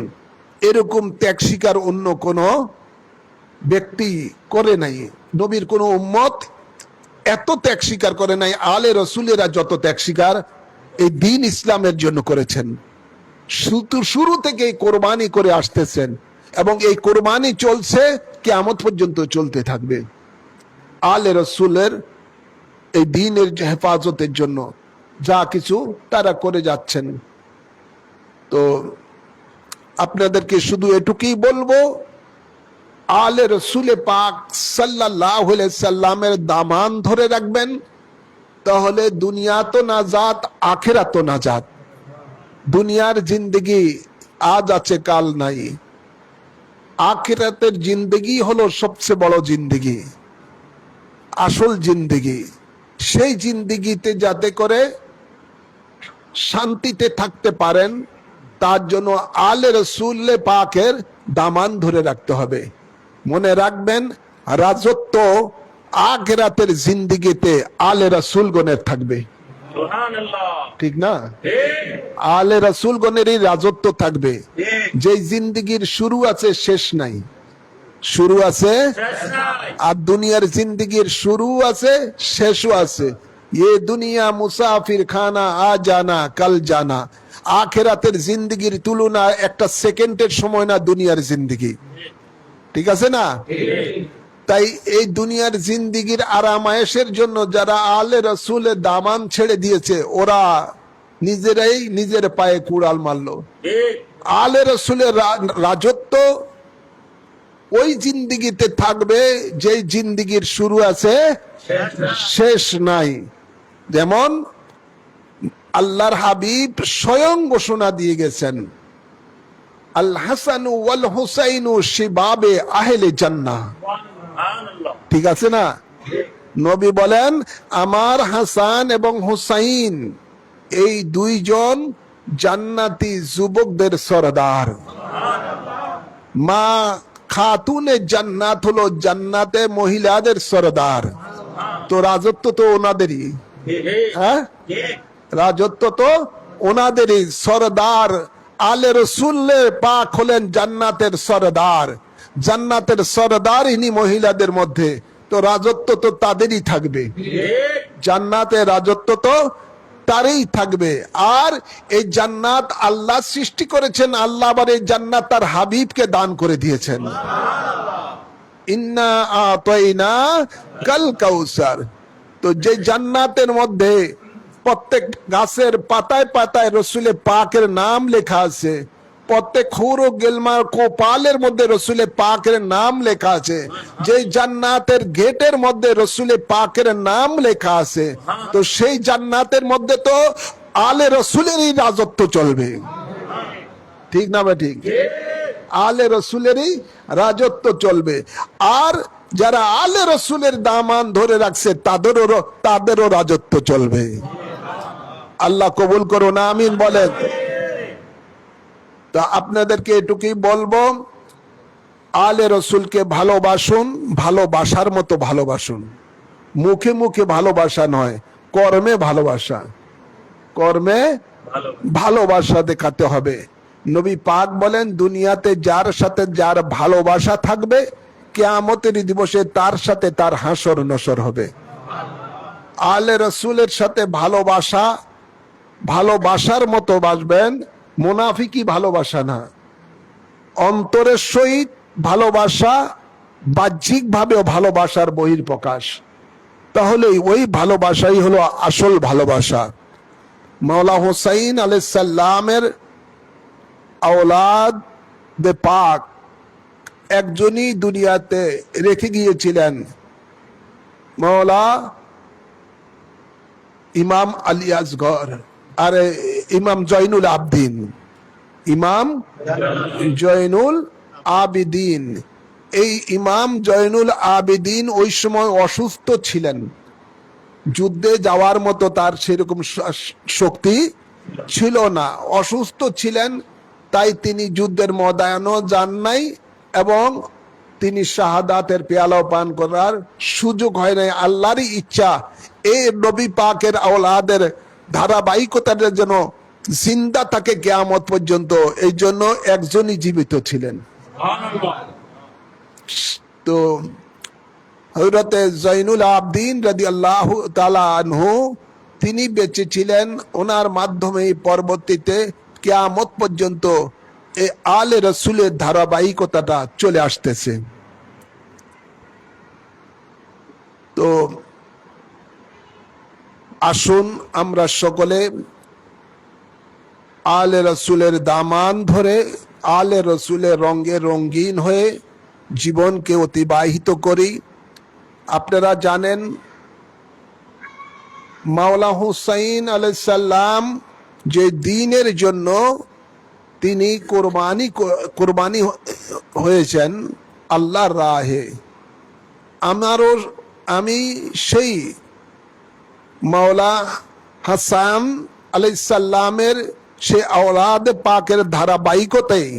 এরকম ত্যাগ স্বীকার অন্য কোন ব্যক্তি করে নাই। নবীর কোন উম্মত এত ত্যাগ স্বীকার করে নাই আলে রসুলেরা যত ত্যাগ স্বীকার এই দ্বীন ইসলামের জন্য করেছেন। শুরু থেকে কোরবানি করে আসতেছেন এবং এই কোরবানি চলছে কিয়ামত পর্যন্ত চলতে থাকবে। আলে রসুলের এই দ্বীনের হেফাজতের জন্য যা কিছু তারা করে যাচ্ছেন। তো আপনাদেরকে শুধু এটুকুই বলবো, আলে রসুলে পাক সাল্লাল্লাহু আলাইহি সাল্লামের দামান ধরে রাখবেন, তাহলে দুনিয়া তো নাজাত, আখিরাত তো নাজাত। দুনিয়ার জিন্দগি আজ আছে কাল নাই, আখিরাতের জিন্দগি হলো সবচেয়ে বড় জিন্দগি, আসল জিন্দগি। সেই জিন্দগিতে যাতে করে শান্তিতে থাকতে পারেন তার জন্য আলে রসুল পাকের দামান ধরে রাখতে হবে। মনে রাখবেন, রাজত্ব আখিরাতের জিন্দগিতে আলে রসুলগণের থাকবে, ঠিক না? আলে রসুলগণেরই রাজত্ব থাকবে। যে জিন্দগির শুরু আছে শেষ নাই, শুরু আছে আর দুনিয়ার জিন্দগির শুরু আছে শেষও আছে। ये दुनिया मुसाफिर खाना आ जाना कल जाना। আখিরাতের জিন্দগির তুলনা একটা সেকেন্ডের সময় না দুনিয়ার জিন্দগি, ঠিক আছে না? তাই এই দুনিয়ার জিন্দগির আরামায়েশের জন্য যারা আলে রসুলের দামান ছেড়ে দিয়েছে ওরা নিজেরাই নিজের পায়ে কুড়াল মারলো। আলে রসুলের রাজত্ব ওই জিন্দগিতে থাকবে যে জিন্দগির শুরু আছে শেষ নাই। যেমন আল্লাহর হাবিব স্বয়ং ঘোষণা দিয়ে গেছেন, আল হাসানু ওয়াল হুসাইনু শিবাবে আহলে জান্নাহ, ঠিক আছে না? নবী বলেন আমার হাসান এবং হুসাইন এই দুইজন জান্নাতি যুবকদের সরদার। মা খাতুনে জান্নাত হলো জান্নাতে মহিলাদের সরদার। তো রাজত্ব তো ওনাদেরই, হ্যাঁ, রাজত্ব তো ওনাদেরই। সরদার আলে রসুল পাক হলেন জান্নাতের সরদার, জান্নাতের সরদার ইনি মহিলাদের মধ্যে। তো রাজত্ব তো তাদেরই থাকবে, জান্নাতের রাজত্ব তো তারই থাকবে। আর এই জান্নাত আল্লাহ সৃষ্টি করেছেন, আল্লাহ আবার এই জান্নাত তার হাবিবকে দান করে দিয়েছেন। ইন্না আতাইনা কাল কাউসার। তো যে জান্নাতের মধ্যে প্রত্যেক গাছের পাতায় পাতায় রসুলে পাকের নাম লেখা আছে, প্রত্যেক খুর ও গেলমার কোপালের মধ্যে রসুলে পাকের নাম লেখা আছে, যে জান্নাতের গেটের মধ্যে রসুলে পাকের নাম লেখা আছে, তো সেই জান্নাতের মধ্যে তো আলে রসুলেরই রাজত্ব চলবে, ঠিক না ভাই? ঠিক, আলে রসুলেরই রাজত্ব চলবে। আর যারা আলে রসুলের দামান ধরে রাখছে তাদেরও রাজত্ব চলবে। আল্লাহ কবুল করুন, আমিন বলেন। তা আপনাদেরকে এটুকুই বলবো, আলে রসুলকে ভালোবাসুন, ভালোবাসার মতো ভালোবাসুন। মুখে মুখে ভালোবাসা নয়, কর্মে ভালোবাসা, কর্মে ভালোবাসা দেখাতে হবে। নবী পাক বলেন, দুনিয়াতে যার সাথে যার ভালোবাসা থাকবে, কিয়ামতের দিবসে তার সাথে তার হাসর নসর হবে। আলে রসুলের সাথে ভালোবাসা, ভালোবাসার মতো বাসবেন, মুনাফিকি ভালোবাসা না। অন্তরের সহিত ভালোবাসা বাহ্যিক ভাবেও ভালোবাসার বহির্প্রকাশ, তাহলে ওই ভালোবাসাই হলো আসল ভালোবাসা। মাওলা হুসাইন আলাইহিস সালামের আওলাদ পাক একজনই দুনিয়াতে রেখে গিয়েছিলেন, মাওলা ইমাম আলী আসগর, আরে ইমাম জয়নুল আবদিন, ইমাম জয়নুল আবিদিন। এই ইমাম জয়নুল আবিদিন ওই সময় অসুস্থ ছিলেন, যুদ্ধে যাওয়ার মতো তার সেরকম শক্তি ছিল না, অসুস্থ ছিলেন। তাই তিনি যুদ্ধের ময়দানও যান নাই এবং তিনি শাহাদাতের পেয়ালাও পান করার সুযোগ হয় নাই। আল্লাহরই ইচ্ছা এই নবী পাকের আওলাদের ধারাবাহিকতার যেন জিন্দা থাকে কিয়ামত পর্যন্ত, এই জন্য একজনই জীবিত ছিলেন। তো হযরতে জয়নুল আবদিন রাদিয়াল্লাহু তাআলা আনহু তিনি বেঁচে ছিলেন, ওনার মাধ্যমে পরবর্তীতে কিয়ামত পর্যন্ত এই আলে রসুলের ধারাবাহিকতাটা চলে আসতেছে। তো আসুন আমরা সকলে আলে রসুলের দামান ধরে, আলে রসুলের রঙে রঙিন হয়ে জীবনকে অতিবাহিত করি। আপনারা জানেন, মাওলা হুসাইন আলাইহিস সালাম যে দ্বীনের জন্য তিনি কোরবানি হয়েছেন আল্লাহর রাহে, আমি সেই মাওলা হাসান আলাইহিস সালামের সে আওলাদ পাকের ধারাবাহিকতায়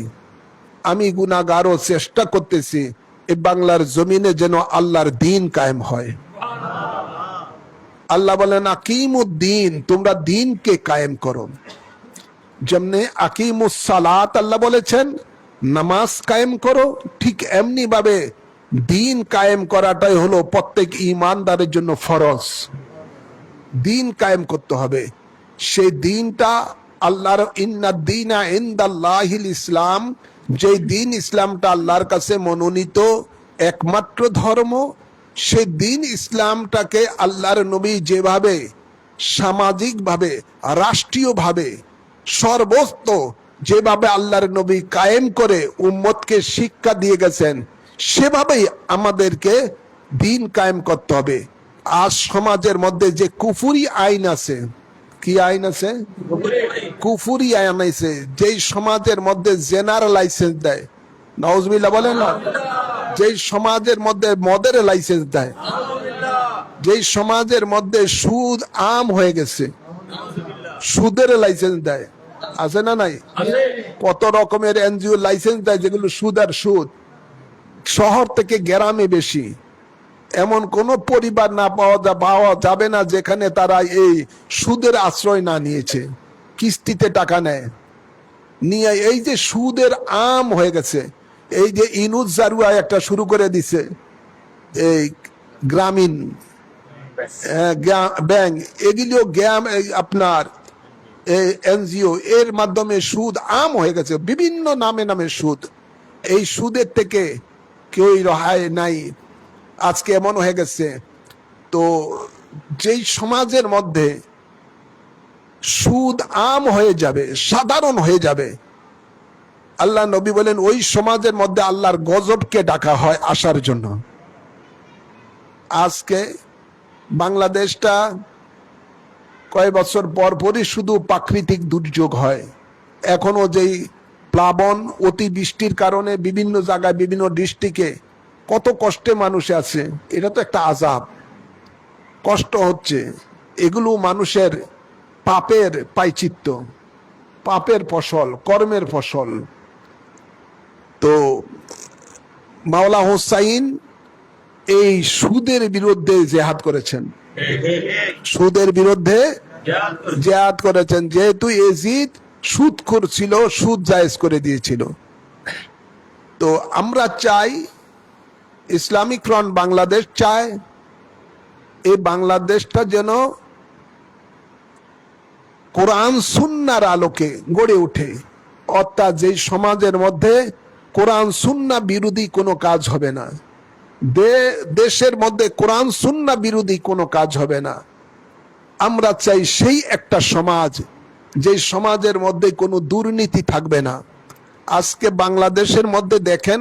আমি গুনাহগারও চেষ্টা করতেছি এই বাংলার জমিনে যেন আল্লাহর দ্বীন কায়েম হয়। আল্লাহ বলেন, আকিমুদ্দিন, তোমরা দ্বীনকে কায়েম করো। যেমনি আকিমুস সালাত আল্লাহ বলেছেন, নামাজ কায়েম করো, ঠিক এমনি ভাবে দ্বীন কায়েম করাটাই হলো প্রত্যেক ঈমানদারের জন্য ফরজ। দ্বীন কায়েম করতে হবে। সেই দ্বীনটা আল্লাহর, ইন্নাদ দীনা ইনদাল্লাহিল ইসলাম, যে দ্বীন ইসলামটা আল্লাহর কাছে মনোনীত একমাত্র ধর্ম, সে দ্বীন ইসলামটাকে আল্লাহর নবী যেভাবে সামাজিকভাবে, রাষ্ট্রীয়ভাবে, সর্বস্ত যেভাবে আল্লাহর নবী কায়েম করে উম্মতকে শিক্ষা দিয়ে গেছেন, সেভাবেই আমাদেরকে দ্বীন কায়েম করতে হবে। আজ সমাজের মধ্যে যে কুফুরি আইন আছে, কি আইন আছে? কুফুরি আইন আছে। যেই সমাজের মধ্যে জেনার লাইসেন্স দেয়, নাউজুবিল্লাহ বলেন না, যেই সমাজের মধ্যে মদের লাইসেন্স দেয়, যেই সমাজের মধ্যে সুদ আম হয়ে গেছে, সুদের লাইসেন্স দেয়, আছে না নাই? কত রকমের এনজিও লাইসেন্স দেয় যেগুলো সুদ আর সুদ। শহর থেকে গ্রামে বেশি। এমন কোন পরিবার না পাওয়া যাবে না যেখানে তারা এই সুদের আশ্রয় না নিয়েছে, কিস্তিতে টাকা নেয় নিয়ে। এই যে সুদের আম হয়ে গেছে, এই যে ইনুজ জারুয়া একটা শুরু করে দিছে, এই গ্রামীণ ব্যাংক, এগুলিও আপনার এনজিও, এর মাধ্যমে সুদ আম হয়ে গেছে, বিভিন্ন নামে নামে সুদ। এই সুদের থেকে কেউই রেহাই নাই। আজকে এমন হয়ে গেছে, তো যেই সমাজের মধ্যে সুদ আম হয়ে যাবে, সাধারণ হয়ে যাবে, আল্লাহ নবী বলেন ওই সমাজের মধ্যে আল্লাহর গজবকে ডাকা হয় আসার জন্য। আজকে বাংলাদেশটা কয়েক বছর পর পরই শুধু প্রাকৃতিক দুর্যোগ হয়। এখনো যেই প্লাবন, অতিবৃষ্টির কারণে বিভিন্ন জায়গায়, বিভিন্ন ডিস্ট্রিক্টে কত কষ্টে মানুষ আছে, এটা তো একটা আযাব, কষ্ট হচ্ছে। এগুলো মানুষের পাপের প্রায়শ্চিত্ত, পাপের ফসল, কর্মের ফসল। তো মাওলা হোসাইন এই সুদের বিরুদ্ধে জেহাদ করেছেন, সুদের বিরুদ্ধে জেহাদ করেছেন, যেহেতু এজিদ সুদখোর ছিল, সুদ জায়েজ করে দিয়েছিল। তো আমরা চাই, ইসলামিক ফ্রন্ট বাংলাদেশ চায়, এই বাংলাদেশটা যেন কোরআন সুন্নাহর আলোকে গড়ে ওঠে, অর্থাৎ যে সমাজের মধ্যে কোরআন সুন্নাহ বিরোধী কোনো কাজ হবে না, দেশের মধ্যে কোরআন সুন্নাহ বিরোধী কোনো কাজ হবে না। আমরা চাই সেই একটা সমাজ, যে সমাজের মধ্যে কোনো দুর্নীতি থাকবে না। আজকে বাংলাদেশের মধ্যে দেখেন,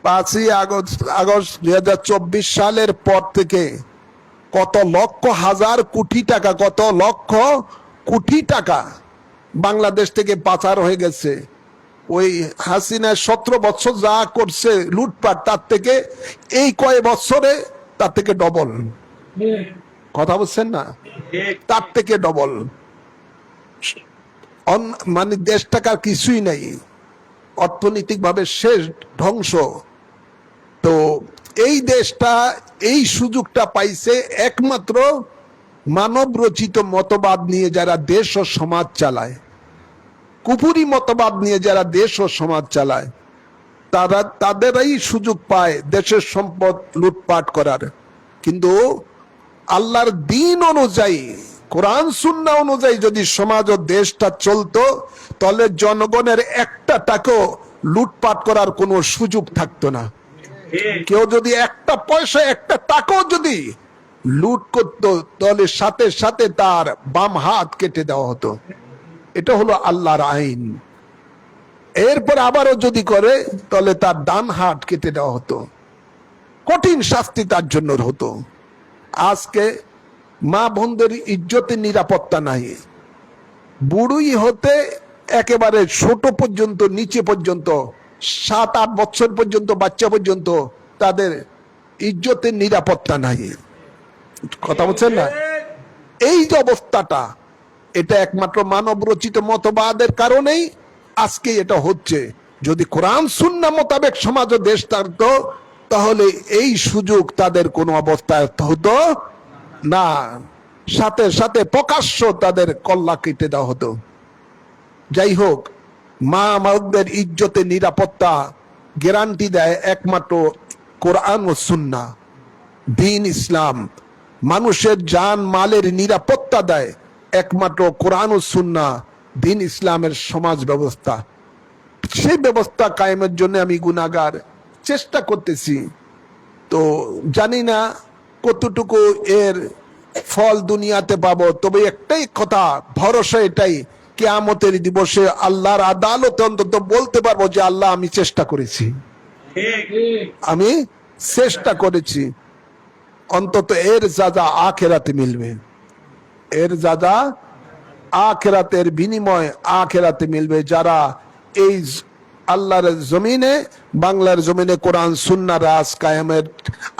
5ই আগস্ট 2024 সালের পর থেকে কত লক্ষ হাজার কোটি টাকা, কত লক্ষ কোটি টাকা বাংলাদেশ থেকে পাচার হয়ে গেছে। ওই হাসিনা 17 বছর যা করছে লুটপাট, তার থেকে এই কয় বছরে তার থেকে ডবল। কথা বলছেন না? তার থেকে ডবল। মানে দেশ টাকার কিছুই নাই, অর্থনৈতিক ভাবে শেষ, ধ্বংস। তো এই দেশটা এই সুযোগটা পাইছে একমাত্র মানব রচিত মতবাদ নিয়ে যারা দেশ ও সমাজ চালায়, কুফুরি মতবাদ নিয়ে যারা দেশ ও সমাজ চালায়, তাদেরই সুযোগ পায় দেশের সম্পদ লুটপাট করার। কিন্তু আল্লাহর দ্বীন অনুযায়ী, কোরআন সুন্নাহ অনুযায়ী যদি সমাজ ও দেশটা চলতো, তাহলে জনগণের একটা টাকাও লুটপাট করার কোনো সুযোগ থাকতো না। কেউ যদি একটা পয়সা, একটা টাকাও যদি লুট করতো, তাহলে সাথে সাথে তার বাম হাত কেটে দেওয়া হতো। এটা হলো আল্লাহর আইন। এরপর আবারও যদি করে, তাহলে তার ডান হাত কেটে দেওয়া হতো, কঠিন শাস্তি তার জন্য হতো। আজকে মা বোনদের ইজ্জতের নিরাপত্তা নাই। বুড়ুই হতে একেবারে ছোট পর্যন্ত, নিচে পর্যন্ত, 7-8 বছর পর্যন্ত বাচ্চা পর্যন্ত তাদের ইজ্জতের নিরাপত্তা নাই। কথা বলছেন না? এই যে অবস্থাটা, এটা একমাত্র মানব রচিত মতবাদের কারণেই আজকে এটা হচ্ছে। যদি কোরআন সুন্নাহ মোতাবেক সমাজ ও দেশ থাকতো, তাহলে এই সুযোগ তাদের কোনো অবস্থায় হতো না, সাথে সাথে প্রকাশ্য তাদের কল্লা কেটে দেওয়া হতো। যাই হোক, মা আমাদের ইজ্জতের নিরাপত্তা গ্যারান্টি দেয় একমাত্র কোরআন ও সুন্নাহ, দ্বীন ইসলাম। মানুষের জান মালের নিরাপত্তা দেয় একমাত্র কোরআন ও সুন্নাহ, দ্বীন ইসলামের সমাজ ব্যবস্থা। সেই ব্যবস্থা কায়েমের জন্য আমি গুনাহগার, চেষ্টা করতেছি। তো জানি না কতটুকু এর ফল দুনিয়াতে পাবো, তবে একটাই কথা, ভরসা এটাই, কিয়ামতের দিবসে আল্লাহর আদালতে অন্তত বলতে পারবো যে আল্লাহ আমি চেষ্টা করেছি, আমি চেষ্টা করেছি। অন্তত এর যা আখিরাতে মিলবে, এর যা আখিরাতের বিনিময় আখিরাতে মিলবে। যারা এই আল্লাহর জমিনে, বাংলার জমিনে কোরআন সুন্নাহ রাজ কায়েমের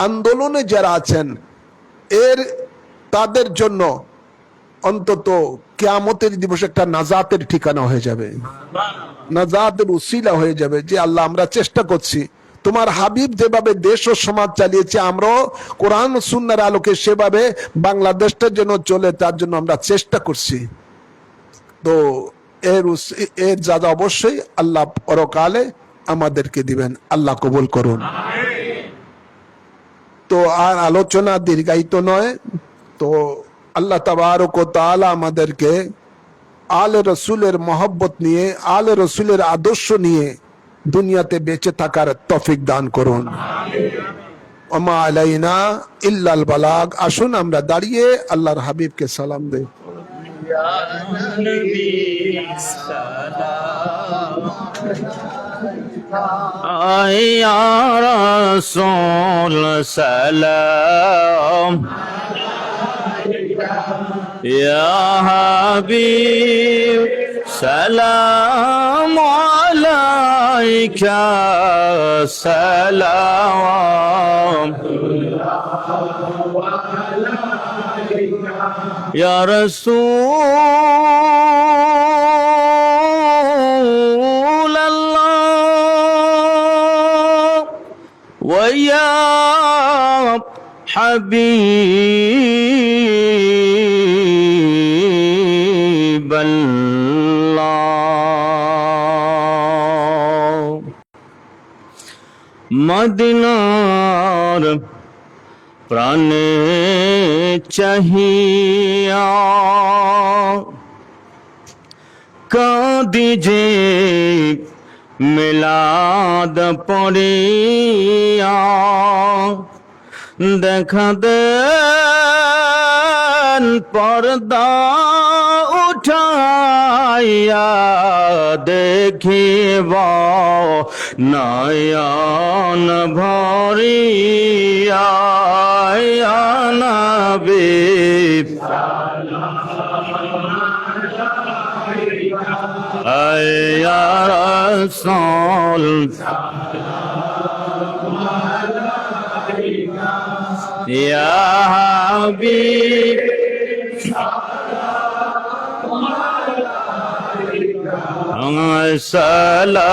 আন্দোলনে যারা আছেন, তাদের জন্য অন্তত কিয়ামতের দিবসে একটা নাজাতের ঠিকানা হয়ে যাবে, নাজাতের উসিলা হয়ে যাবে, যে আল্লাহ আমরা চেষ্টা করছি, তোমার হাবিব যেভাবে দেশ ও সমাজ চালিয়েছে, আমরাও কোরআন সুন্নাহর আলোকে সেভাবে বাংলাদেশটার জন্য চলে, তার জন্য আমরা চেষ্টা করছি। তো এর যা অবশ্যই আল্লাহ পরকালে আমাদেরকে দিবেন, আল্লাহ কবুল করুন। তো আর আলোচনা দীর্ঘায়িত নয়। তো আল্লাহ তাবারক ওয়া তাআলা আমাদেরকে আলে রসুলের মহব্বত নিয়ে, আলে রসুলের আদর্শ নিয়ে দুনিয়াতে বেঁচে থাকার তৌফিক দান করুন। ওমা আলাইনা ইল্লাল বালাগ। আসুন আমরা দাঁড়িয়ে আল্লাহর হাবিবকে সালাম দেই। या रसूल सलाम, या हबीब सलाम अलैका सलाम, या रसूल হাবিবাল্লাহ মদিনার প্রাণে চাহিয়া কাঁদি যে মিলাদ পড়িয়া দেখা দেন পর্দা উঠাইয়া দেখিব নয়ন ভরিয়া ইয়া নবী ইয়া রাসূল ইয়া হাবিব সালাম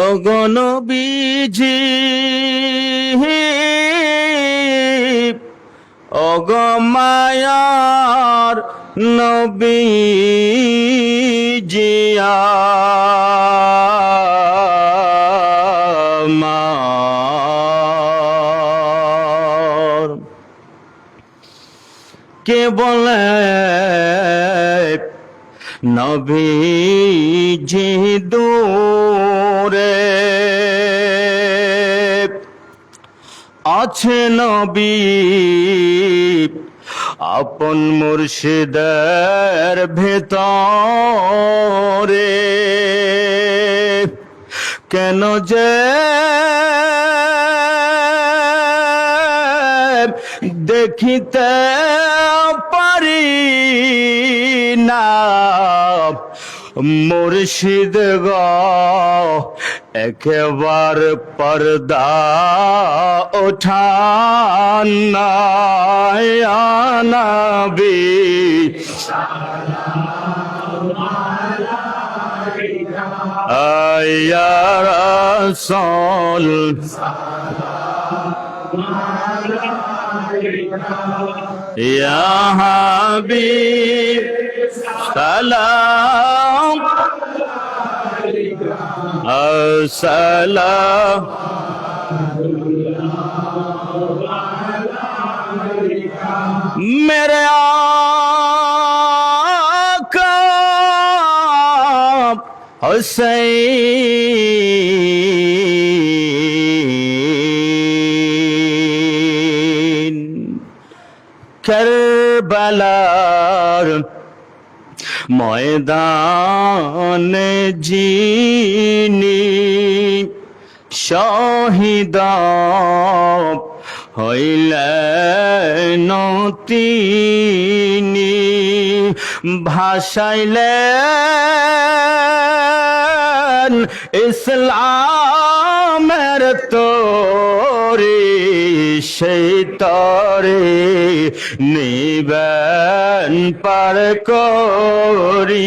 ওগো নবীজি ওগো মায়ার নবীজি আমার কে বলে নবীজি দূরে আছে নবী আপন মুর্শিদের ভেতরে কেন যে দেখিতে পারি না মুর্শিদ গো একবার পর্দা উঠান না ইয়া নবী ইয়া রাসূল ইয়া হাবিব সালাম আসসালাম मेरे आका हुसैन करबलार ময়দানে যিনি শহীদ হইলেন তিনি ভাসাইলেন ইসলামের তরি সেই তরে নিবেন পার করিয়া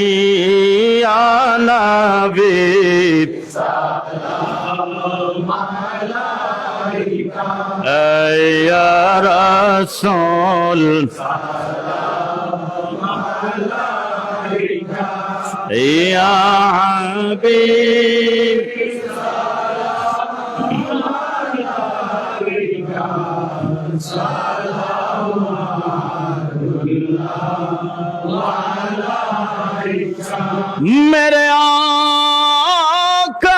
নবী ইয়া রাসূল ইয়া হাবিব मेरे आका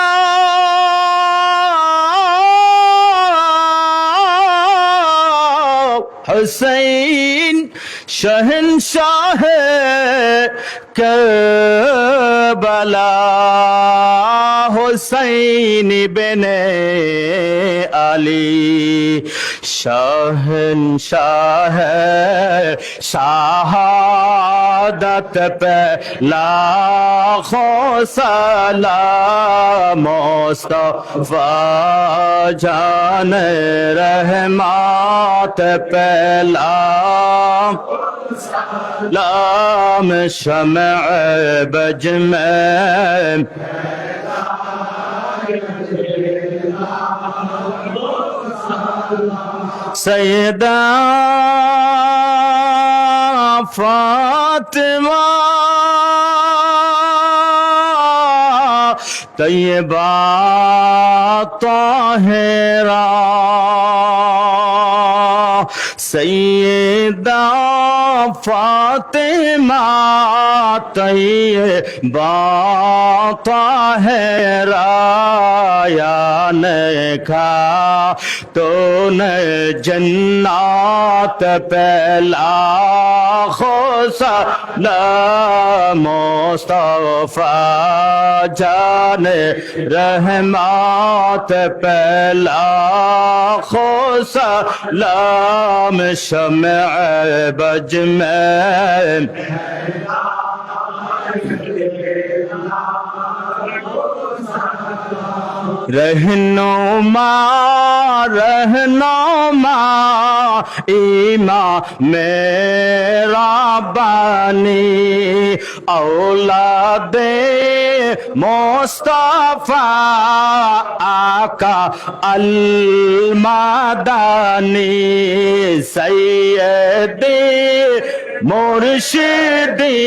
हुसैन शहंशाह करबला हुसैन बिने अली शहंशाह शहादत पे लाखों सलाम मुस्तफा जान रहमत पे लाम शमअ बज में सैयदा फातिमा तैयबा ताहिरा सैयदा फातिमा तैयबा ताहिरा याने खा तो न जन्नत पहला खोसा मुस्तफा जाने रहमत पहला खोसा लाम शम्अ बज में रहनुमा रहनुमा ईमा मेरा बानी औलादे मुस्तफा आका अल-मदानी सैयदे मुर्शिदी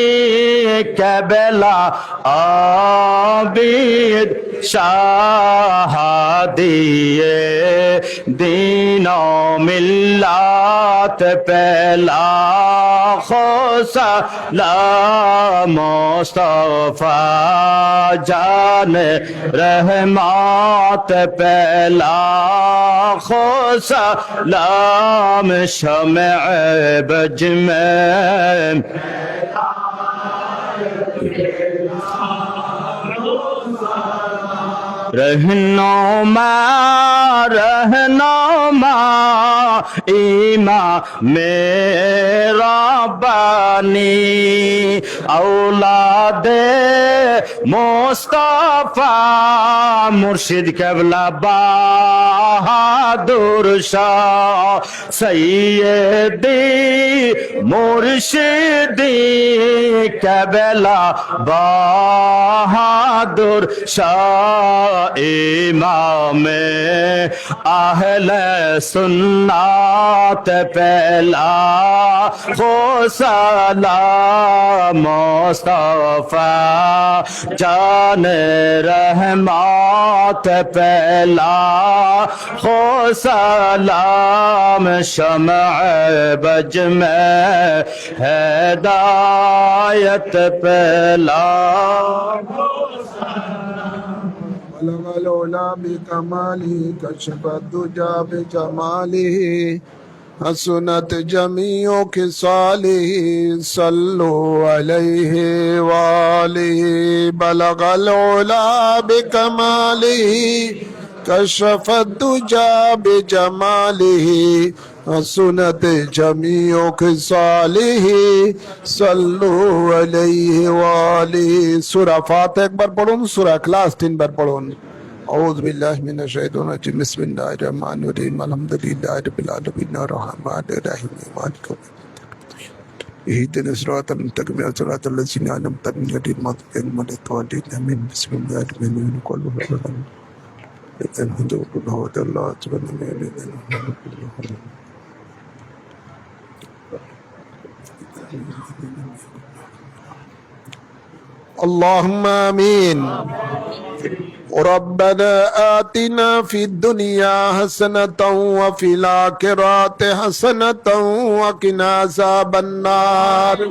कबला आबिद शाहदिए दीनो मिल्लत पहला खोसा ला मुस्तफा जान रहमत पहला खोसा लाम शम्अ बज में रहनुमा रहनुमा ईमा मेरा बानी औलादे मुस्तफा मुर्शिद कबला बहादुर शाह सैयदी मुर्शिदी कबला बहादुर शाह इमाम अहले सुन्नत पहला खोसला मुस्तफा जान रहमत पहला खोसलाम शम्अ बज में हिदायत पहला बलगलोला बिकमाली कशफद्दुजा बिजमालिही हसनत जमीओ खिसालिही सल्लु अलैहि वालिही बलगलोला बिकमालिही कशफद्दुजा बिजमालिही हसनत जमीओ खिसालिही सल्लु अलैहि वालिही सूरा फातिहा एक बार पढ़ुन सूरा इखलास 3 बार पढ़ुन औज़ु बिल्लाहि मिनश शैतानिर रजीम बिस्मिल्लाहिर रहमानिर रहीम अल्हम्दुलिल्लाहि रब्बिल आलमीन अर्रहमानिर रहीम मालिक यौमिद्दीन इहदिनस सिरातल मुस्तकीम सिरातल लज़ीना अनअमता अलैहिम गैरिल मग़्दूबि अलैहिम वलद्दालिन आमीन बिस्मिल्लाहिर रहमानिर रहीम क़ुल हुवल्लाहु اللهم آمين ربنا آتنا في الدنيا حسنة وفي الآخرة حسنة وقنا عذاب النار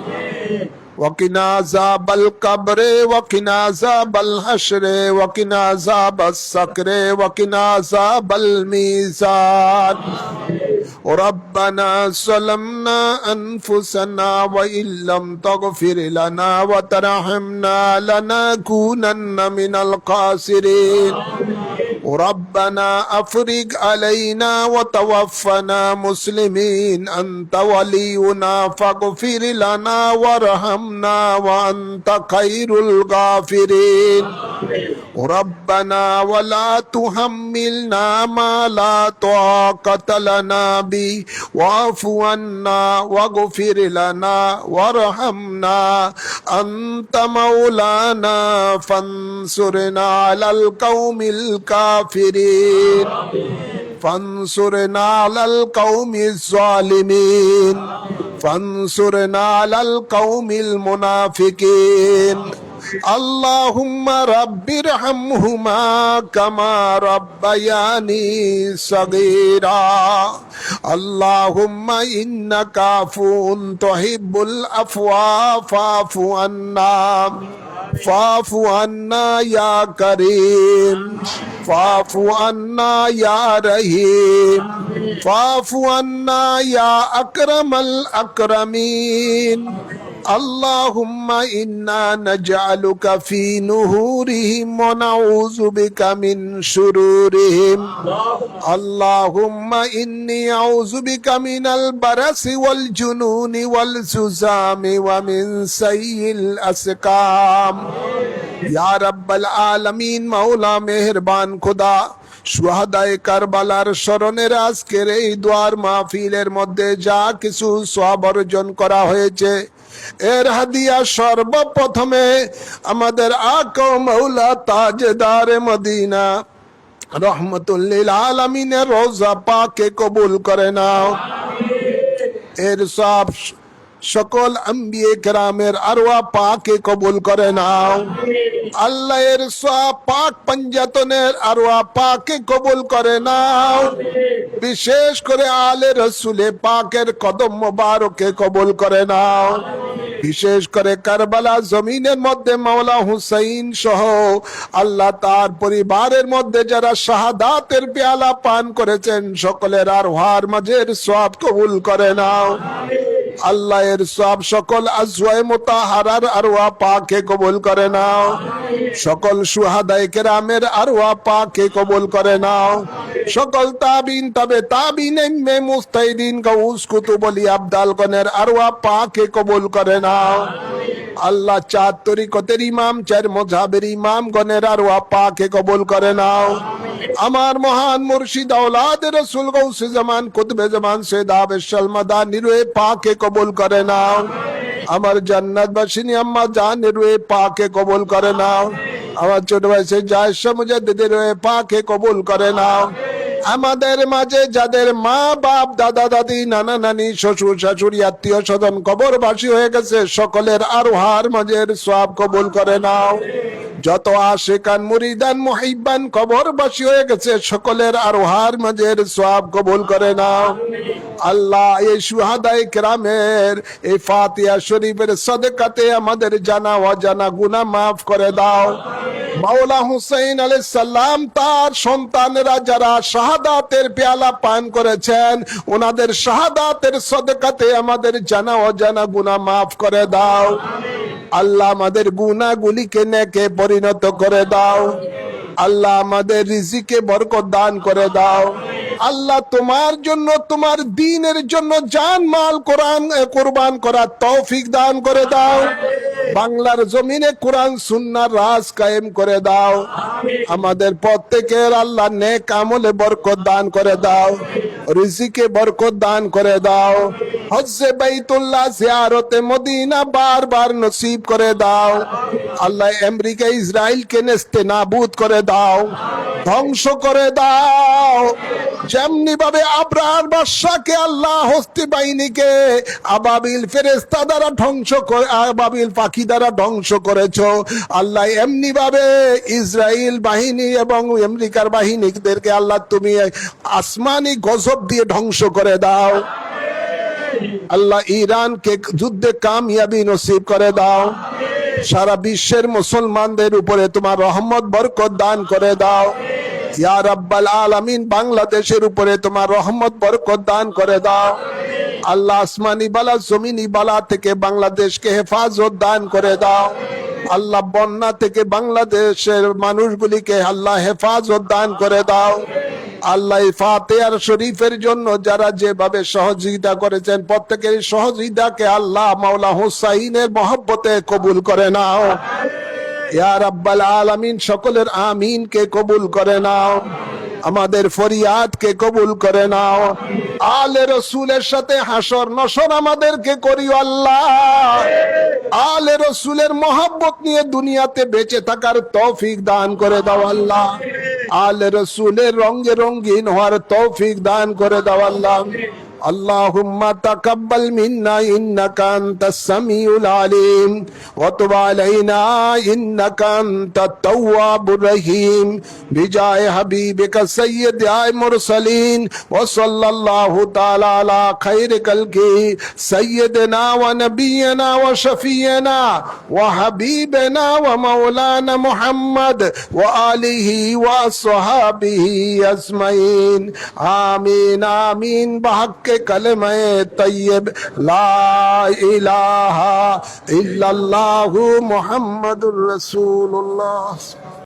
وقنا عذاب القبر وقنا عذاب الحشر وقنا عذاب السقر وقنا عذاب الميزان ربنا ظلمنا أنفسنا وإن لم تغفر لنا وترحمنا لنكونن من الخاسرين ربنا أفرج علينا وتوفنا مسلمين أنت ولينا فاغفر لنا وارحمنا وأنت خير الغافرين ربنا ولا تحملنا ما لا طاقة لنا به واعف عنا واغفر لنا وارحمنا أنت مولانا فانصرنا على القوم الكافرين فانصرنا على القوم الظالمين فانصرنا على القوم المنافقين اللهم رب ارحمهما كما ربياني صغيرا اللهم إنك عفو تحب العفو فاعف عنا فاعف عنا يا كريم فاعف عنا يا رحيم فاعف عنا يا أكرم الأكرمين اللهم إنا نجعلك في نهورهم ونعوذ بك من شرورهم اللهم إني أعوذ بك من البرص والجنون والززام ومن سيء الأسقام या रब्बल आलमीन मौला मेहरबान खुदा সুহাদায়ে কারবালার স্মরণের আজকের এই দোয়ার মাহফিলের মধ্যে যা কিছু সওয়াব অর্জন করা হয়েছে এর হাদিয়া সর্বপ্রথমে আমাদের আকা ও মাওলা তাজদার মদিনা রহমাতুল লিল আলামিনের রওজা পাকে কবুল করে নাও এর সব সকল আম্বিয়ে কেরামের আরওয়া পাকে কবুল করে নাও আল্লাহ এর সওয়াব পাক পঞ্জাতনের আরওয়া পাকে কবুল করে নাও বিশেষ করে আলে রসুলে পাকের কদম মোবারকে কবুল করে নাও বিশেষ করে কারবালা জমিনের মধ্যে মাওলা হুসাইন সহ আল্লাহ তার পরিবারের মধ্যে যারা শাহাদাতের পেয়ালা পান করেছেন সকলের আরওয়ার মাঝের সওয়াব কবুল করে নাও আল্লাহ এর সব সকল আজওয়ায়ে মুতাহারার আরওয়া পাকে কবুল করে নাও সকল শুহাদায়ে কেরামের আরওয়া পাকে কবুল করে নাও সকল তাবিন তবে তাবিন মে মুস্তাহিদিন গাউস কুতুব ওলি আবদাল গণের আরওয়া পাকে কবুল করে নাও আল্লাহ চার তরিকতের ইমাম চার মাযহাবের ইমাম গণের আরওয়া পাকে কবুল করে নাও আমার মহান মুর্শিদ আওলাদ রাসূল গাউসে জামান কুতুবে জামান সৈয়দ আবেশাল মাদানী রূহে পাকে কবুল করে নাও আমার জান্নাতবাসিনী আম্মা জানের রূহে পাকে কবুল করে নাও আমার ছোট ভাই সে জায়েশা মুজাদ্দিদের রূহে পাকে কবুল করে নাও আমাদের মাঝে যাদের মা বাপ দাদা দাদি নানা নানি শ্বশুর শাশুড়ি আত্মীয় স্বজন কবরবাসী হয়ে গেছে সকলের আরওয়ার মাঝের সওয়াব কবুল করে নাও যত আশিকান মুরিদান মুহিব্বান কবরবাসী হয়ে গেছে সকলের আরওয়ার মাঝের সওয়াব কবুল করে নাও আল্লাহ এই শুহাদায়ে কেরামের এই ফাতিহা শরীফের সদকাতে আমাদের জানা অজানা গুনাহ মাফ করে দাও মাওলা হুসাইন আলাইহিস সালাম তার সন্তানেরা যারা শাহাদাতের পেয়ালা পান করেছেন ওনাদের শাহাদাতের সদকাতে আমাদের জানা অজানা গুনাহ মাফ করে দাও আল্লাহ আমাদের গুনাহগুলিকে নেকে পরিণত করে দাও আল্লাহ আমাদের রিজিকে বরকত দান করে দাও আল্লাহ তোমার জন্য তোমার দ্বীনের জন্য জান মাল কুরবান করার তৌফিক দান করে দাও বাংলার জমিনে কোরআন সুন্নাহর রাজ কায়েম করে দাও আমাদের প্রত্যেকের আল্লাহ নেক আমলে বরকত দান করে দাও রিজিকে বরকত দান করে দাও হজ্জে বাইতুল্লাহ জিয়ারতে মদিনা বারবার নসিব করে দাও আল্লাহ আমেরিকা ইসরায়েলকে নেস্তে নাবুদ করে দাও ধ্বংস করে দাও যেমনি ভাবে আবরার বাদশাকে আল্লাহ হস্তি বাহিনীকে আবাবিল ফেরেশতা দ্বারা ধ্বংস করে আবাবিল পাখি দ্বারা ধ্বংস করেছো আল্লাহ এমনি ভাবে ইসরায়েল বাহিনী এবং আমেরিকার বাহিনীদেরকে আল্লাহ তুমি আসমানি গজব দিয়ে ধ্বংস করে দাও আল্লাহ ইরানকে যুদ্ধে কামিয়াবি নসিব করে দাও সারা বিশ্বের মুসলমানদের উপরে তোমার রহমত বরকত দান করে দাও ইয়া রাব্বাল আলামিন বাংলাদেশের উপরে তোমার রহমত বরকত দান করে দাও আল্লাহ আসমানি বালা জমিনি বালা থেকে বাংলাদেশকে হেফাজত দান করে দাও আল্লাহ বন্যা থেকে বাংলাদেশের মানুষগুলিকে আল্লাহ হেফাজত দান করে দাও আল্লাহ ফাতিহার শরীফের জন্য যারা যেভাবে সহযোগিতা করেছেন প্রত্যেকের সহযোগিতাকে আল্লাহ মাওলা হুসাইনের মহব্বতে কবুল করে নাও ইয়া রাব্বাল আলামিন সকলের আমিন কে কবুল করে নাও, আমাদের ফরিয়াদ কে কবুল করে নাও। আলে রসুলের সাথে হাসর নসর আমাদেরকে করিও আল্লাহ। আলে রসুলের মহব্বত নিয়ে দুনিয়াতে বেঁচে থাকার তৌফিক দান করে দাও আল্লাহ। আলে রসুলের রঙে রঙিন হওয়ার তৌফিক দান করে দাও আল্লাহ। اللهم تقبل منا إنك أنت السميع العليم وتب علينا إنك أنت التواب الرحيم بجاه حبيبك سيد المرسلين وصلى الله تعالى على خير خلقه سيدنا ونبينا وشفينا وحبيبنا ومولانا محمد وآله وصحابه أجمعين آمين آمين بحق کلمہ طیب لا الہ الا اللہ محمد الرسول اللہ.